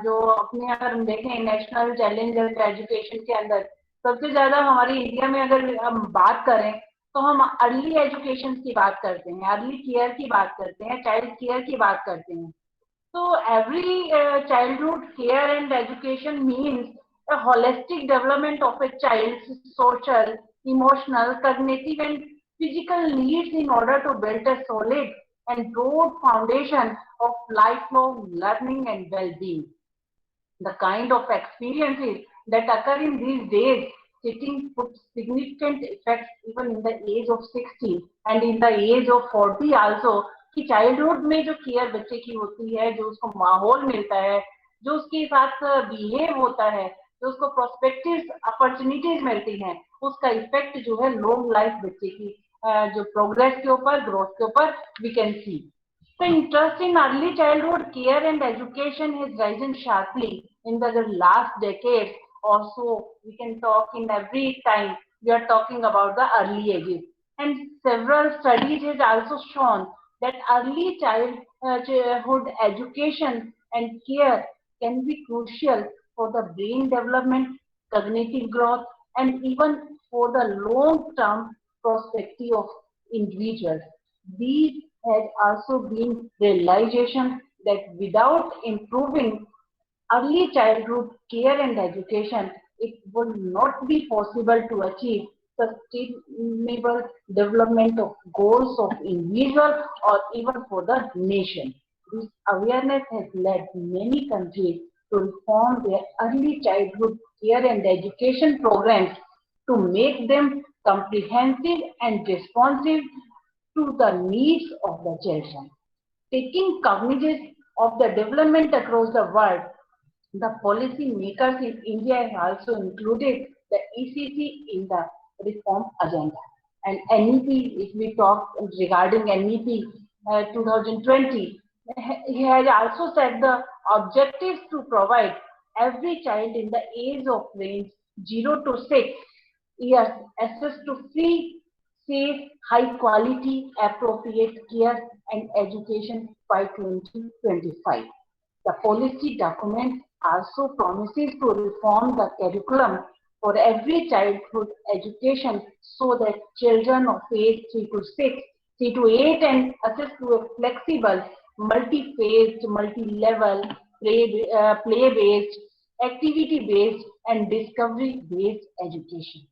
जो अपने अगर हम देखें national challenge education के अंदर सबसे ज्यादा हमारी इंडिया में अगर हम बात करें तो हम अर्ली एजुकेशन की बात करते हैं, अर्ली केयर की बात करते हैं, चाइल्ड केयर की बात करते हैं. तो every childhood care and education means a holistic development of a child's social, emotional, cognitive and physical needs in order to build a solid and broad foundation of lifelong learning and well-being. The kind of experiences that occur in these days sitting put significant effects even in the age of 60 and in the age of 40 also, कि childhood में जो care बच्चे की होती है, जो उसको माहौल मिलता है, जो उसके साथ बिहेव होता है, जो उसको प्रोस्पेक्टिव अपॉर्चुनिटीज मिलती हैं, उसका इफेक्ट जो है लॉन्ग लाइफ बच्चे की जो प्रोग्रेस के ऊपर, ग्रोथ के ऊपर we can see. The interest in early childhood care and education has risen sharply in the last decades. Also, we can talk in every time we are talking about the early ages. And several studies has also shown that early childhood education and care can be crucial for the brain development, cognitive growth, and even for the long-term perspective of individuals. These has also been realization that without improving early childhood care and education, it will not be possible to achieve sustainable development of goals of individual or even for the nation. This awareness has led many countries to reform their early childhood care and education programs to make them comprehensive and responsive to the needs of the children. Taking cognizance of the development across the world, the policy makers in India have also included the ECC in the reform agenda. And NEP, if we talk regarding NEP 2020, he has also set the objectives to provide every child in the age of range 0 to 6 years access to free, safe, high quality, appropriate care and education by 2025. The policy document also promises to reform the curriculum for every childhood education so that children of age 3 to 8 and access to a flexible, multi-phased, multi-level, play-based, activity-based and discovery-based education.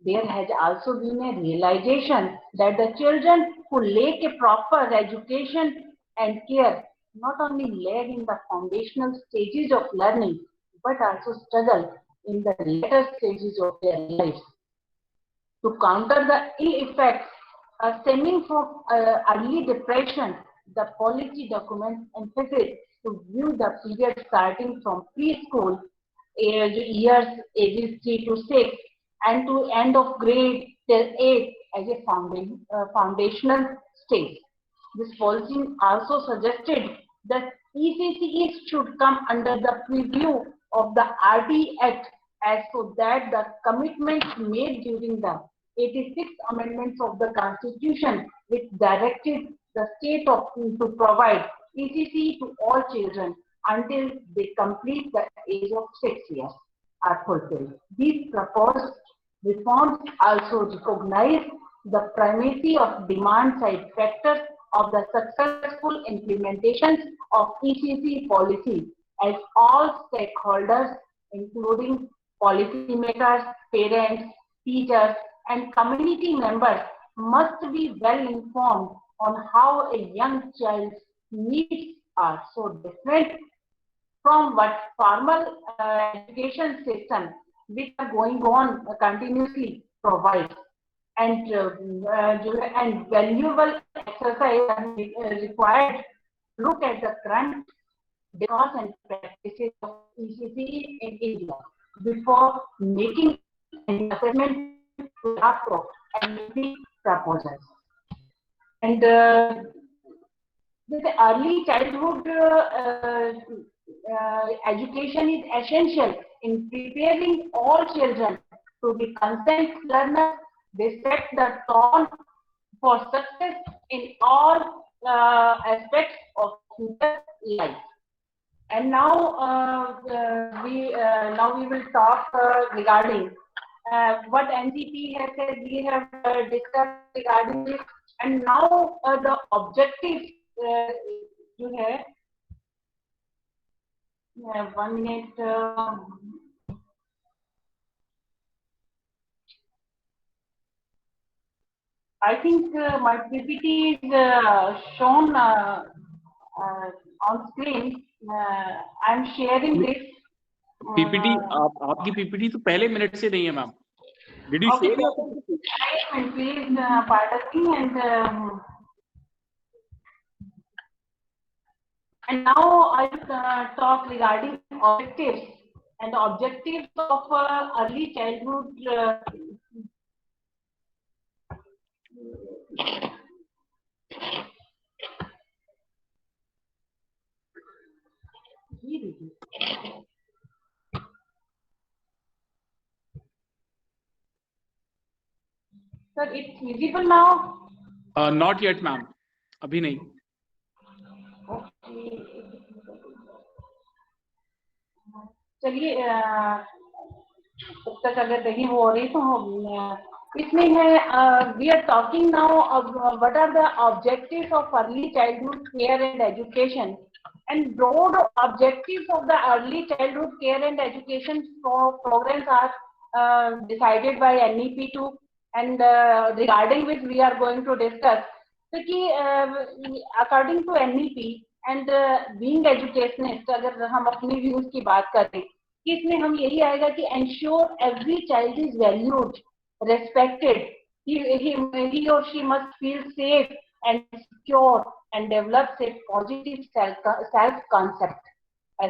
There has also been a realization that the children who lack a proper education and care not only lag in the foundational stages of learning, but also struggle in the later stages of their lives. To counter the ill effects stemming from early depression, the policy documents emphasize to view the period starting from preschool years ages 3 to 6 and to end of grade till 8 as a foundational stage. This policy also suggested that ECCEs should come under the preview of the RT Act as so that the commitments made during the 86 amendments of the Constitution, which directed the state to provide ECC to all children until they complete the age of 6 years, are fulfilled. These proposed reforms also recognize the primacy of demand-side factors of the successful implementations of ECC policy, as all stakeholders, including policymakers, parents, teachers, and community members, must be well informed on how a young child's needs are so different from what formal education system which are going on continuously provides. And valuable exercise required. Look at the current laws and practices of ECC in India before making an assessment draft of NEP proposals. And the early childhood education is essential in preparing all children to be conscious learners. They set the tone for success in all aspects of future life. And now we will talk regarding what NCP has said. We have discussed regarding this, and now the objectives. You have 1 minute. I think my PPT is shown on screen. I'm sharing this. PPT आपकी PPT तो पहले minute से नहीं है ma'am. Did you share your PPT? Please pardon me and now I will talk regarding objectives and the objectives of early childhood. Sir, it's visible now? Not yet, ma'am. अभी नहीं. Okay. चलिए तब तक अगर नहीं हो रही तो इसमें है we are talking now of what are the objectives of early childhood care and education, and broad objectives of the early childhood care and education programs are decided by NEP2, and regarding which we are going to discuss. So according to NEP and being educationist, अगर हम अपनी views की बात करें कि इसमें हम यही आएगा कि ensure every child is valued, respected. He or she must feel safe and secure and develops a positive self-concept.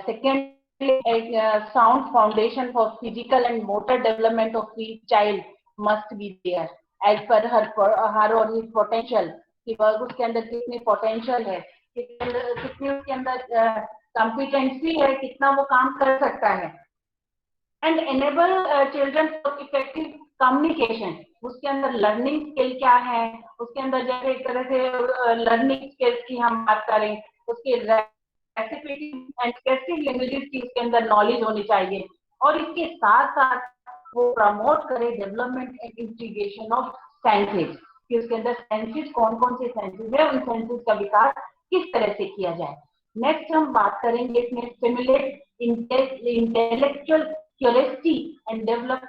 Secondly, a sound foundation for physical and motor development of each child must be there as per her or his potential. कि उसके अंदर कितनी potential है, कितनी उसके अंदर competency है, कितना वो काम कर सकता है. And enable children for effective communication. उसके अंदर लर्निंग स्किल क्या है, उसके अंदर जैसे एक तरह से लर्निंग स्किल्स की हम बात करें, उसके रेसिपिटी एंड टेक्स्टिंग लैंग्वेजेस की उसके अंदर नॉलेज होनी चाहिए. और इसके साथ साथ वो प्रमोट करे development and integration of sciences, कि उसके अंदर साइंसेज कौन कौन से साइंसेज है, उन साइंसेज का विकास किस तरह से किया जाए. नेक्स्ट हम बात करेंगे इसमें stimulate intellectual curiosity and develop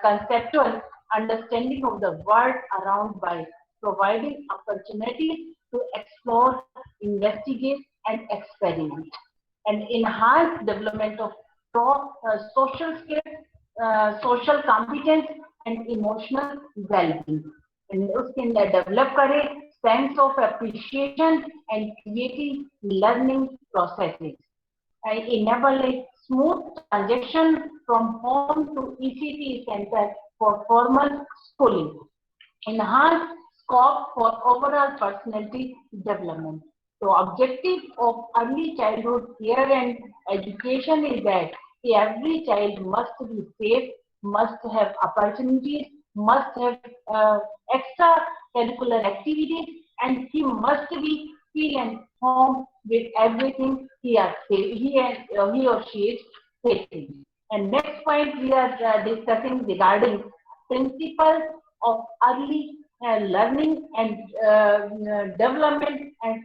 conceptual understanding of the world around by providing opportunities to explore, investigate, and experiment, and enhance development of social skills, social competence, and emotional well-being. And उसके अंदर develop करे sense of appreciation and creating learning processes. I enable a smooth transition from home to ECT center for formal schooling. Enhance scope for overall personality development. So objective of early childhood care and education is that every child must be safe, must have opportunities, must have extracurricular activities, and he must be feel at home with everything he or she is facing. And next point we are discussing regarding principles of early learning and development and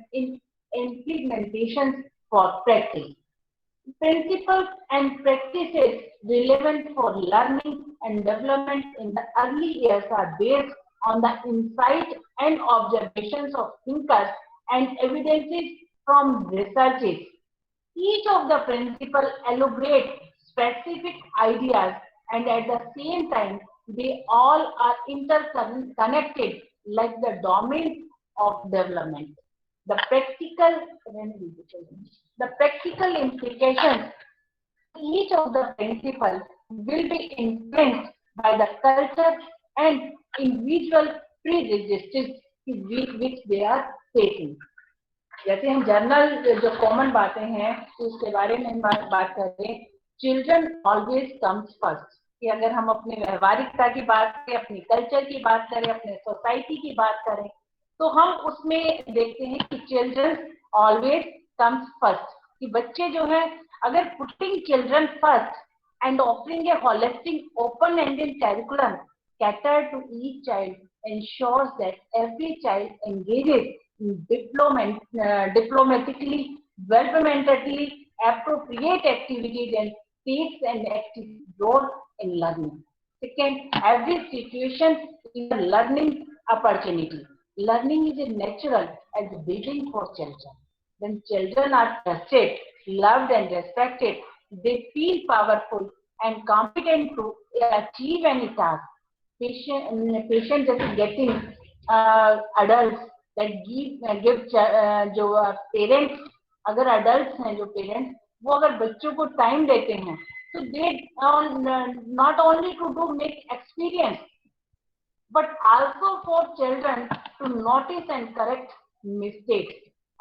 implementation for practice. Principles and practices relevant for learning and development in the early years are based on the insight and observations of thinkers and evidences from researches. Each of the principles elaborate specific ideas, and at the same time they all are interconnected like the domains of development. The practical implications each of the principles will be influenced by the culture and individual prerequisites which they are facing. जैसे हम general जो common बातें हैं उसके बारे में बात करें, चिल्ड्रन ऑलवेज कम्स फर्स्ट, कि अगर हम अपने व्यवहारिकता की बात करें, अपनी कल्चर की बात करें, अपने सोसाइटी की बात करें, तो हम उसमें देखते हैं कि चिल्ड्रन ऑलवेज कम्स फर्स्ट, कि बच्चे जो है अगर putting children first and offering a holistic open-ended curriculum catered to each child ensures that every child engages in diplomatically, developmentally appropriate activities and takes an active role in learning. Second, every situation is a learning opportunity. Learning is natural as a beginning for children. When children are trusted, loved and respected, they feel powerful and competent to achieve any task. Patient just getting adults that give जो parents, अगर adults हैं जो parents, वो अगर बच्चों को time देते हैं, so they not only to make experience, but also for children to notice and correct mistakes,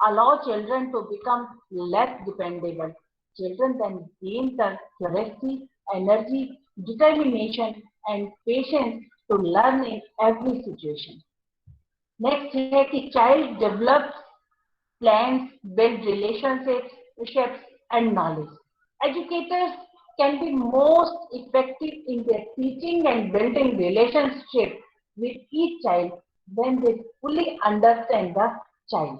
allow children to become less dependable. Children then gain the curiosity, energy, determination, and patience to learn in every situation. Next है कि child develops plans, build relationships, and knowledge. Educators can be most effective in their teaching and building relationships with each child when they fully understand the child.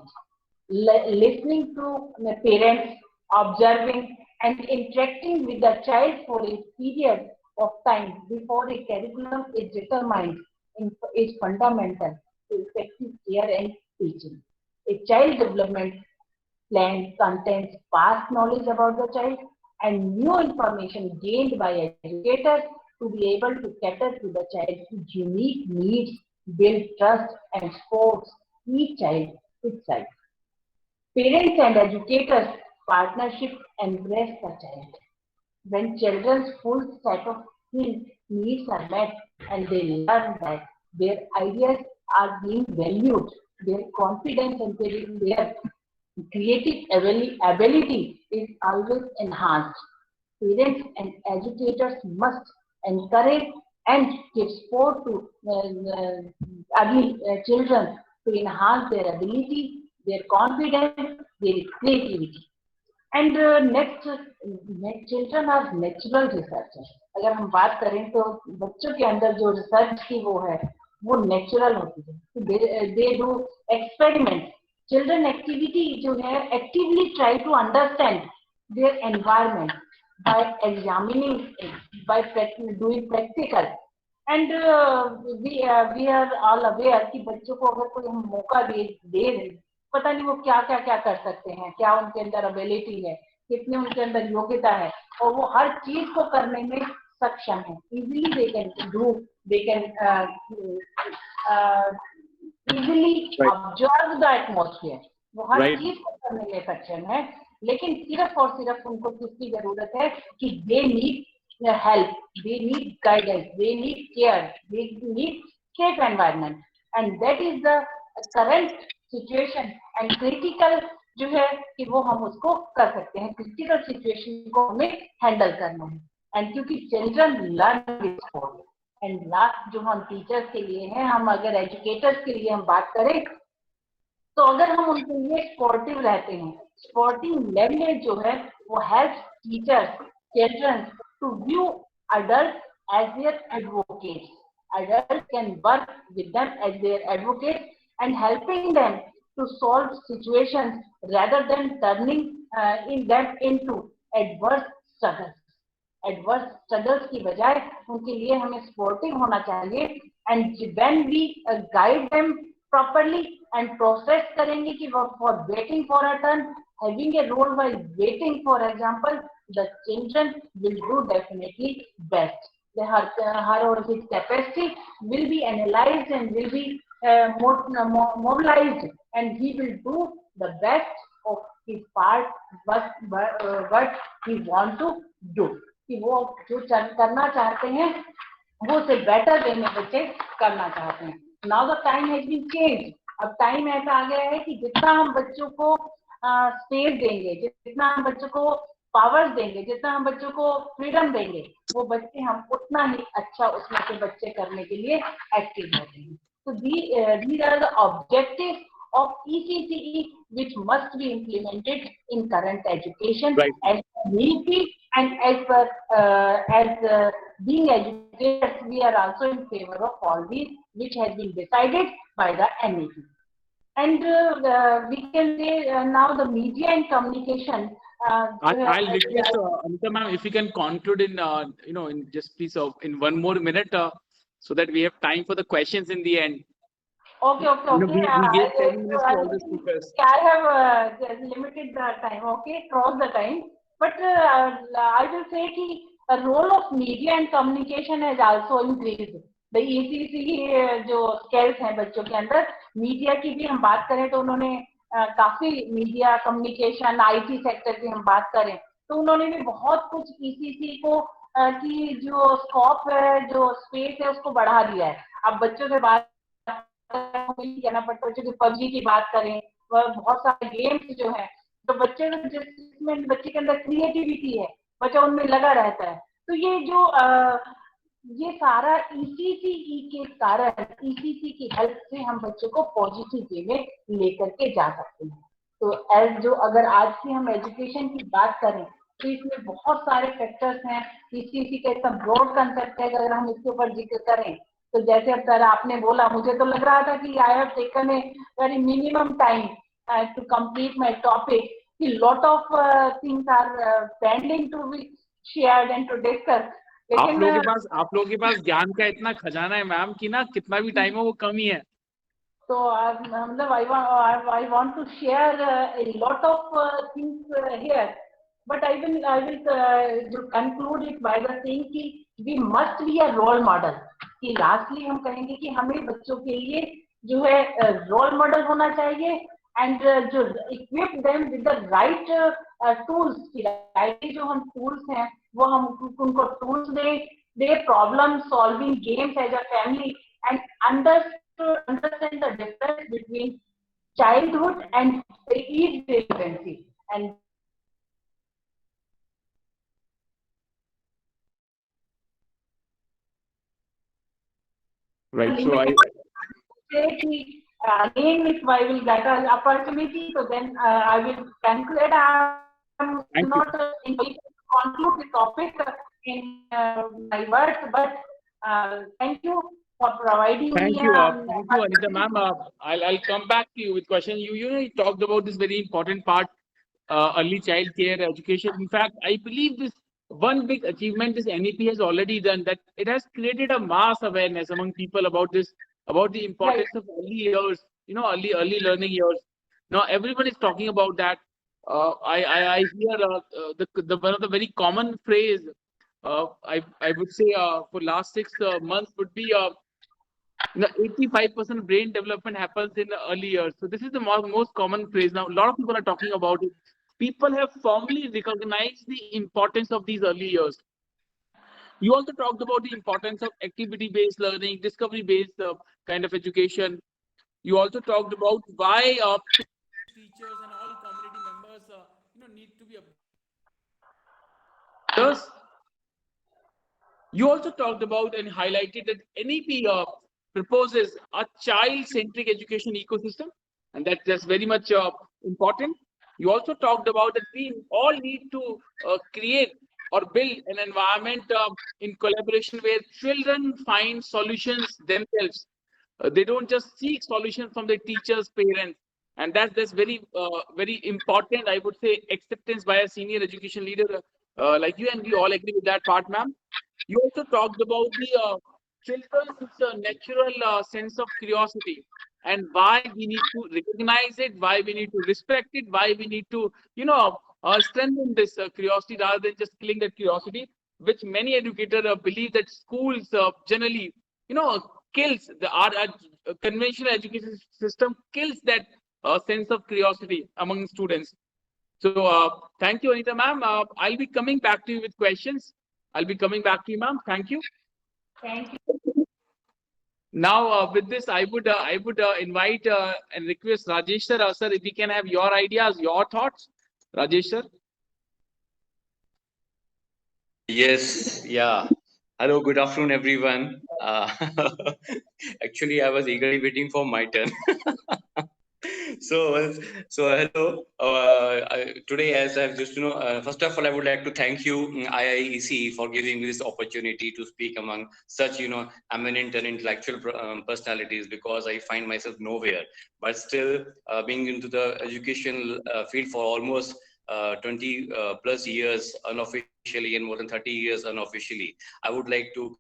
Listening to the parents, observing and interacting with the child for a period of time before a curriculum is determined is fundamental to effective care and teaching. A child development plan contains past knowledge about the child and new information gained by educators to be able to cater to the child's unique needs, build trust and support each child itself. Parents and educators partnership embrace the child. When children's full set of needs are met and they learn that their ideas are being valued, their confidence and their creative ability is always enhanced. Parents and educators must encourage and give support to early children to enhance their ability, their confidence, their creativity. And next, children are natural researchers. अगर हम बात करें तो बच्चों के अंदर जो research की वो है वो नेचुरल होती है. They do experiments. Children activity जो है actively try to understand their environment by examining it, by doing practical. And we are all aware कि बच्चों को अगर कोई हम मौका दे पता नहीं वो क्या क्या क्या कर सकते हैं, क्या उनके अंदर एबिलिटी है, कितनी उनके अंदर योग्यता है, और वो हर चीज को करने में सक्षम है. Easily they can do, they can easily observe the atmosphere. वो हर Right. चीज को करने में सक्षम है, लेकिन सिर्फ और सिर्फ उनको किसकी जरूरत है कि they need help, they need guidance, they need care, they need safe environment. And that is the current situation. And critical जो है कि वो हम उसको कर सकते हैं, क्रिटिकल सिचुएशन को हमें हैंडल करना है. एंड क्योंकि children learn sport. And last जो हम टीचर्स के लिए हैं, हम अगर एजुकेटर्स के लिए हम बात करें, तो अगर हम उनके लिए स्पोर्टिव रहते हैं, स्पोर्टिंग लैंग्वेज जो है वो help teachers children to view adult as their advocates. Adults can work with them as their advocates and helping them to solve situations rather than turning them into adverse struggles. Adverse struggles की बजाय उनके लिए हमें supportive होना चाहिए. And when we guide them properly and process करेंगे कि वो for waiting for a turn, having a role while waiting for example, the children will do definitely best. Her or his capacity will be analyzed and will be mobilized, and he will do the best of his part, what he want to do. कि वो जो करना चाहते हैं वो उसे better way में बच्चे करना चाहते हैं. Now the time has been change. अब टाइम ऐसा आ गया है कि जितना हम बच्चों को स्पेस देंगे, जितना हम बच्चों को पावर्स देंगे, जितना हम बच्चों को फ्रीडम देंगे, वो बच्चे हम उतना ही अच्छा उसमें से बच्चे करने के लिए एक्टिव होते हैं. तो these are the objectives of ECCE which must be implemented in current education. Right. As NEP and as being educators, we are also in favor of all these which has been decided by the NEP. And we can say now the media and communication. I'll request Anita ma'am if you can conclude in in just please in one more minute so that we have time for the questions in the end. Okay. We gave 10 minutes to all the speakers. I have limited the time. Okay, cross the time. But I will say that the role of media and communication has also increased. The ECC जो skills हैं बच्चों के अंदर, media की भी हम बात करें तो उन्होंने काफी मीडिया कम्युनिकेशन IT सेक्टर की हम बात करें तो उन्होंने भी बहुत कुछ ECC को की जो स्कोप है, जो स्पेस है, उसको बढ़ा दिया है. अब बच्चों से बात कहना पड़ता है, बच्चों की PUBG की बात करें, बहुत सारे गेम्स जो है, तो बच्चे जिसमें बच्चे के अंदर क्रिएटिविटी है, बच्चा उनमें लगा रहता है. तो ये जो ये सारा ECCE के कारण, ECC की हेल्प से हम बच्चों को पॉजिटिव वे में लेकर के जा सकते हैं. तो जो अगर आज की हम एजुकेशन की बात करें तो इसमें बहुत सारे फैक्टर्स हैं. ECC का इतना ब्रॉड कंसेप्ट है, अगर हम इसके ऊपर जिक्र करें तो जैसे अब सर आपने बोला, मुझे तो लग रहा था कि I have taken a very minimum time to complete my topic. कि lot of things are pending to be shared and to discuss. आप लोगों के पास ज्ञान का इतना खजाना है मैम कि ना कितना भी टाइम हो वो कम ही है. तो मतलब I want to share a lot of things here, but I will conclude it by the saying कि we must be a role model. कि lastly हम कहेंगे कि हमें बच्चों के लिए जो है रोल मॉडल होना चाहिए and जो equip them with the right tools. कि जो हम tools हैं वो हम उनको tools they problem solving games as a family and understand the difference between childhood and age dependency. And right, so I say again if I will get an opportunity, so then I will conclude. I'm not in to conclude the topic in my words, but thank you for providing me. Thank you, Anita ma'am. I'll come back to you with question. You talked about this very important part, early child care education. In fact, I believe this one big achievement this NEP has already done, that it has created a mass awareness among people about this, about the importance of early years, early learning years. Now everyone is talking about that. I hear the one of the very common phrase. I would say for last 6 months would be 85% brain development happens in the early years. So this is the most common phrase. Now, a lot of people are talking about it. People have firmly recognized the importance of these early years. You also talked about the importance of activity-based learning, discovery-based kind of education. You also talked about why teachers and all community members need to be Yes. You also talked about and highlighted that NEP proposes a child-centric education ecosystem, and that's very much important. You also talked about that we all need to create or build an environment in collaboration where children find solutions themselves. They don't just seek solutions from their teachers, parents, and that's very important. I would say acceptance by a senior education leader like you, and we all agree with that part, ma'am. You also talked about the children's natural sense of curiosity and why we need to recognize it, why we need to respect it, why we need to, strengthen this curiosity rather than just killing that curiosity, which many educators believe that schools generally, kills our conventional education system kills that sense of curiosity among students. So thank you, Anita ma'am. I'll be coming back to you with questions. I'll be coming back to you, ma'am. Thank you. Thank you. Now, with this, I would invite and request Rajesh sir, sir, if we can have your ideas, your thoughts, Rajesh sir. Yes, yeah. Hello, good afternoon, everyone. Actually, I was eagerly waiting for my turn. So, hello. Today, as I've just, first of all, I would like to thank you, IIEC, for giving me this opportunity to speak among such, eminent and intellectual personalities, because I find myself nowhere, but still being into the education field for almost 20 plus years unofficially and more than 30 years unofficially. I would like to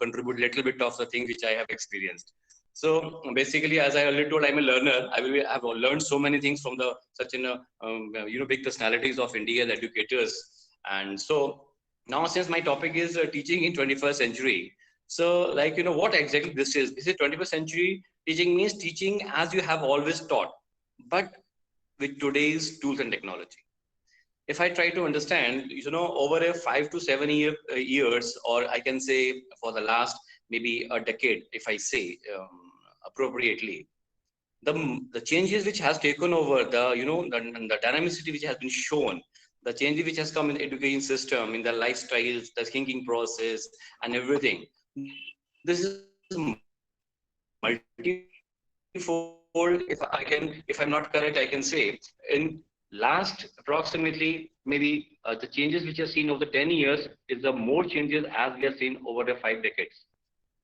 contribute a little bit of the things which I have experienced. So basically, as I already told, I'm a learner. I've learned so many things from the such big personalities of India, the educators. And so now, since my topic is teaching in 21st century, so what exactly this is? This is 21st century teaching means teaching as you have always taught, but with today's tools and technology. If I try to understand, over a 5 to 7 years, or I can say for the last maybe a decade, if I say appropriately, the changes which has taken over, the dynamicity which has been shown, the changes which has come in the education system, in the lifestyles, the thinking process, and everything. This is multifold. If I'm not correct, I can say in last approximately maybe the changes which are seen over the 10 years is the more changes as we have seen over the 5 decades.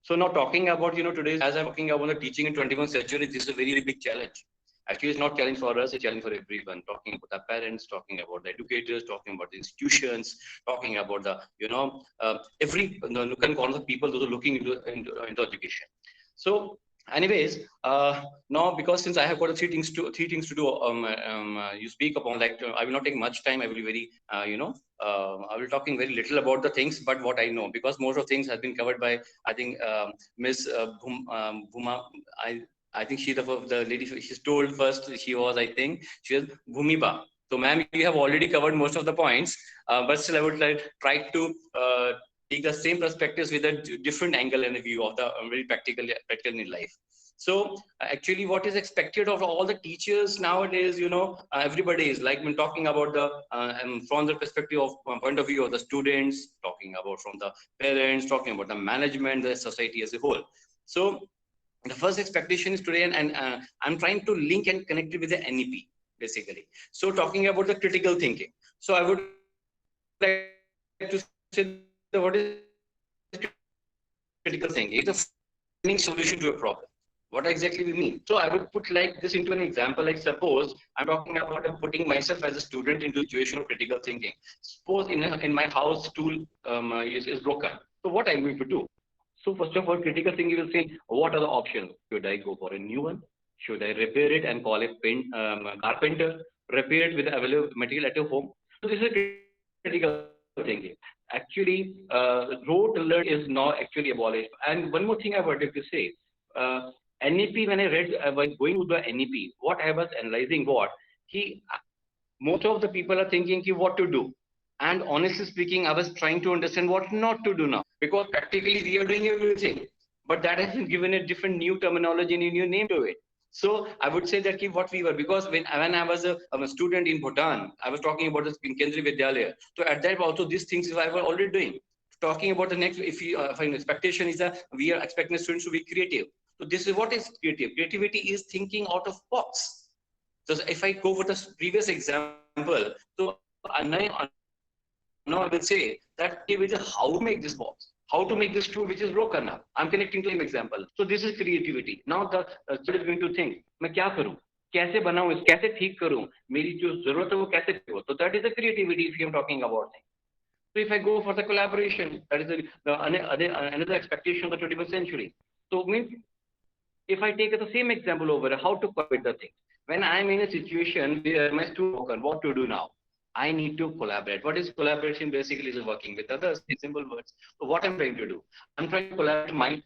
So now talking about, today, as I'm talking about the teaching in 21st century, this is a very, very big challenge. Actually, it's not challenge for us, it's a challenge for everyone. Talking about the parents, talking about the educators, talking about the institutions, talking about the, every can call the people those are looking into education. So anyways, now because since I have got three things to do, you speak upon, I will not take much time. I will be very, I will be talking very little about the things, but what I know, because most of things have been covered by, I think, Miss Bhuma. I think she's the lady. She's told first. She was, I think, she was Bhumiba. So, ma'am, you have already covered most of the points, but still, I would try to take the same perspectives with a different angle and a view of the very practical in life. So actually, what is expected of all the teachers nowadays, everybody is like when talking about the from the perspective of point of view of the students, talking about from the parents, talking about the management, the society as a whole. So the first expectation is today, and I'm trying to link and connect it with the NEP basically. So talking about the critical thinking. So I would like to say what is critical thinking? It's a finding solution to a problem. What exactly we mean? So I would put like this into an example. Like suppose I'm talking about putting myself as a student into a situation of critical thinking. Suppose in my house tool is broken. So what I'm going to do? So first of all, critical thinking will say, what are the options? Should I go for a new one? Should I repair it and call a carpenter? Repair it with available material at your home? So this is a critical thing. Actually, rote alert is now actually abolished. And one more thing I wanted to say. NEP, when I read, while going through the NEP, what I was analyzing, most of the people are thinking what to do. And honestly speaking, I was trying to understand what not to do now, because practically we are doing everything, but that has been given a different new terminology and a new name to it. So I would say that what we were, because when I was a student in Bhutan, I was talking about this in Kendriya Vidyalaya. So at that also these things I was already doing. Talking about the next, if an expectation is that we are expecting students to be creative. So this is what is creative. Creativity is thinking out of box. So if I go for the previous example, so now I will say that how to make this box, how to make this tool which is broken now. I'm connecting to an example. So this is creativity. Now the student is going to think, मैं क्या करूं? कैसे बनाऊं? कैसे ठीक करूं? मेरी जो जरूरत है वो कैसे हो? So that is the creativity if I'm talking about things. So if I go for the collaboration, that is another expectation of the 21st century. So means if I take the same example over, how to cover the things. When I'm in a situation where my student broken, what to do now? I need to collaborate. What is collaboration? Basically, is working with others in simple words. So what I'm trying to do? I'm trying to collaborate my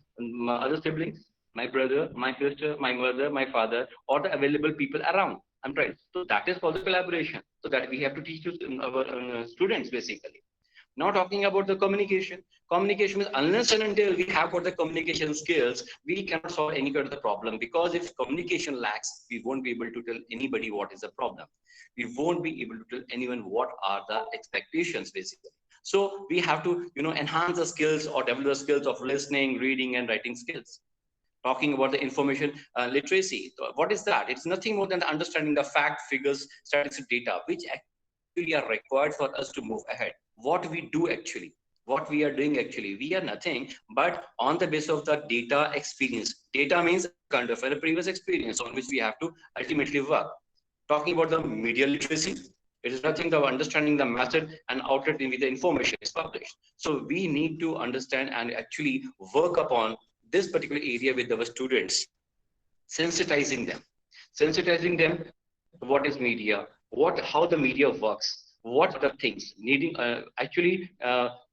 other siblings, my brother, my sister, my mother, my father, or the available people around. I'm trying. So that is called the collaboration. So that we have to teach our students basically. Now talking about the communication. Communication is unless and until we have got the communication skills, we cannot solve any kind of the problem, because if communication lacks, we won't be able to tell anybody what is the problem. We won't be able to tell anyone what are the expectations basically. So we have to, enhance the skills or develop the skills of listening, reading, and writing skills. Talking about the information literacy. So what is that? It's nothing more than understanding the fact, figures, statistics, data, which actually are required for us to move ahead. What we do actually, what we are doing actually, we are nothing but on the basis of the data experience. Data means kind of a previous experience on which we have to ultimately work. Talking about the media literacy, it is nothing but understanding the method and outlet in which the information is published. So we need to understand and actually work upon this particular area with our students, sensitizing them what is media, how the media works, what are the things needing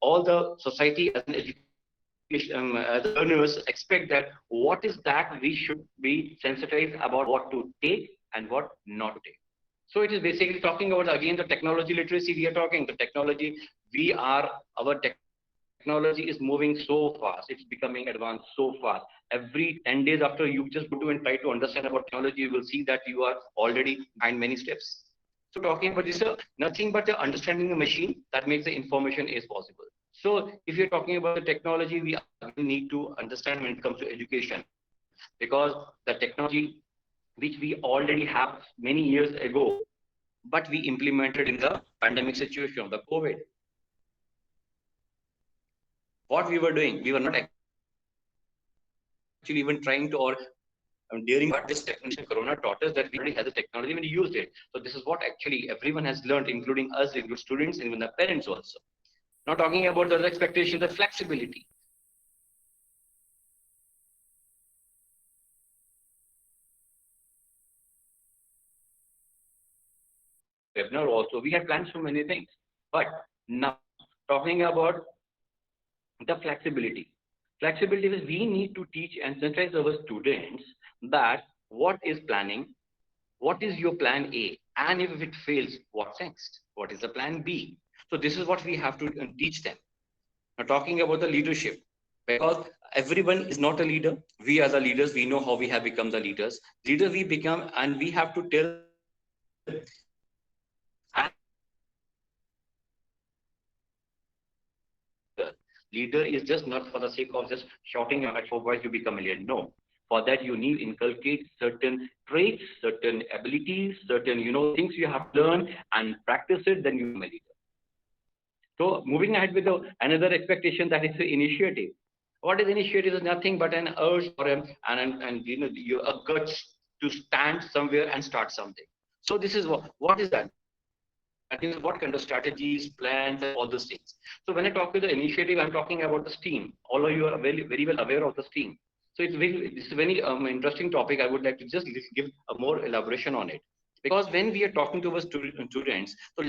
all the society as an education as learners expect that what is that we should be sensitized about, what to take and what not to take. So it is basically talking about again the technology literacy. We are talking the technology. Our technology is moving so fast. It's becoming advanced so fast. Every 10 days after you just go to and try to understand about technology, you will see that you are already behind many steps. So talking about this, nothing but understanding the machine that makes the information is possible. So if you're talking about the technology, we need to understand when it comes to education, because the technology which we already have many years ago, but we implemented in the pandemic situation of the COVID. What we were doing, we were not actually even trying to or daring, but this technician Corona taught us that we already had the technology when we used it. So this is what actually everyone has learned, including us, including students, and even the parents also. Now talking about the expectations, the flexibility. Webinar also, we had planned so many things, but now talking about the flexibility. Flexibility is we need to teach and sensitize our students that what is planning, what is your plan A, and if it fails, what's next? What is the plan B? So this is what we have to teach them. Now talking about the leadership, because everyone is not a leader. We are the leaders. We know how we have become the leaders. Leaders we become, and we have to tell. Leader is just not for the sake of just shouting at your voice, you become a leader. No. For that, you need to inculcate certain traits, certain abilities, certain things you have to learn and practice it, then you become a leader. So moving ahead with another expectation, that is the initiative. What is initiative? Is nothing but an urge or a guts to stand somewhere and start something. So this is what is that? That is what kind of strategies, plans, and all those things. So when I talk to the initiative, I'm talking about the STEAM. All of you are very, very well aware of the STEAM. So it's a very interesting topic. I would like to just give a more elaboration on it, because when we are talking to our students, so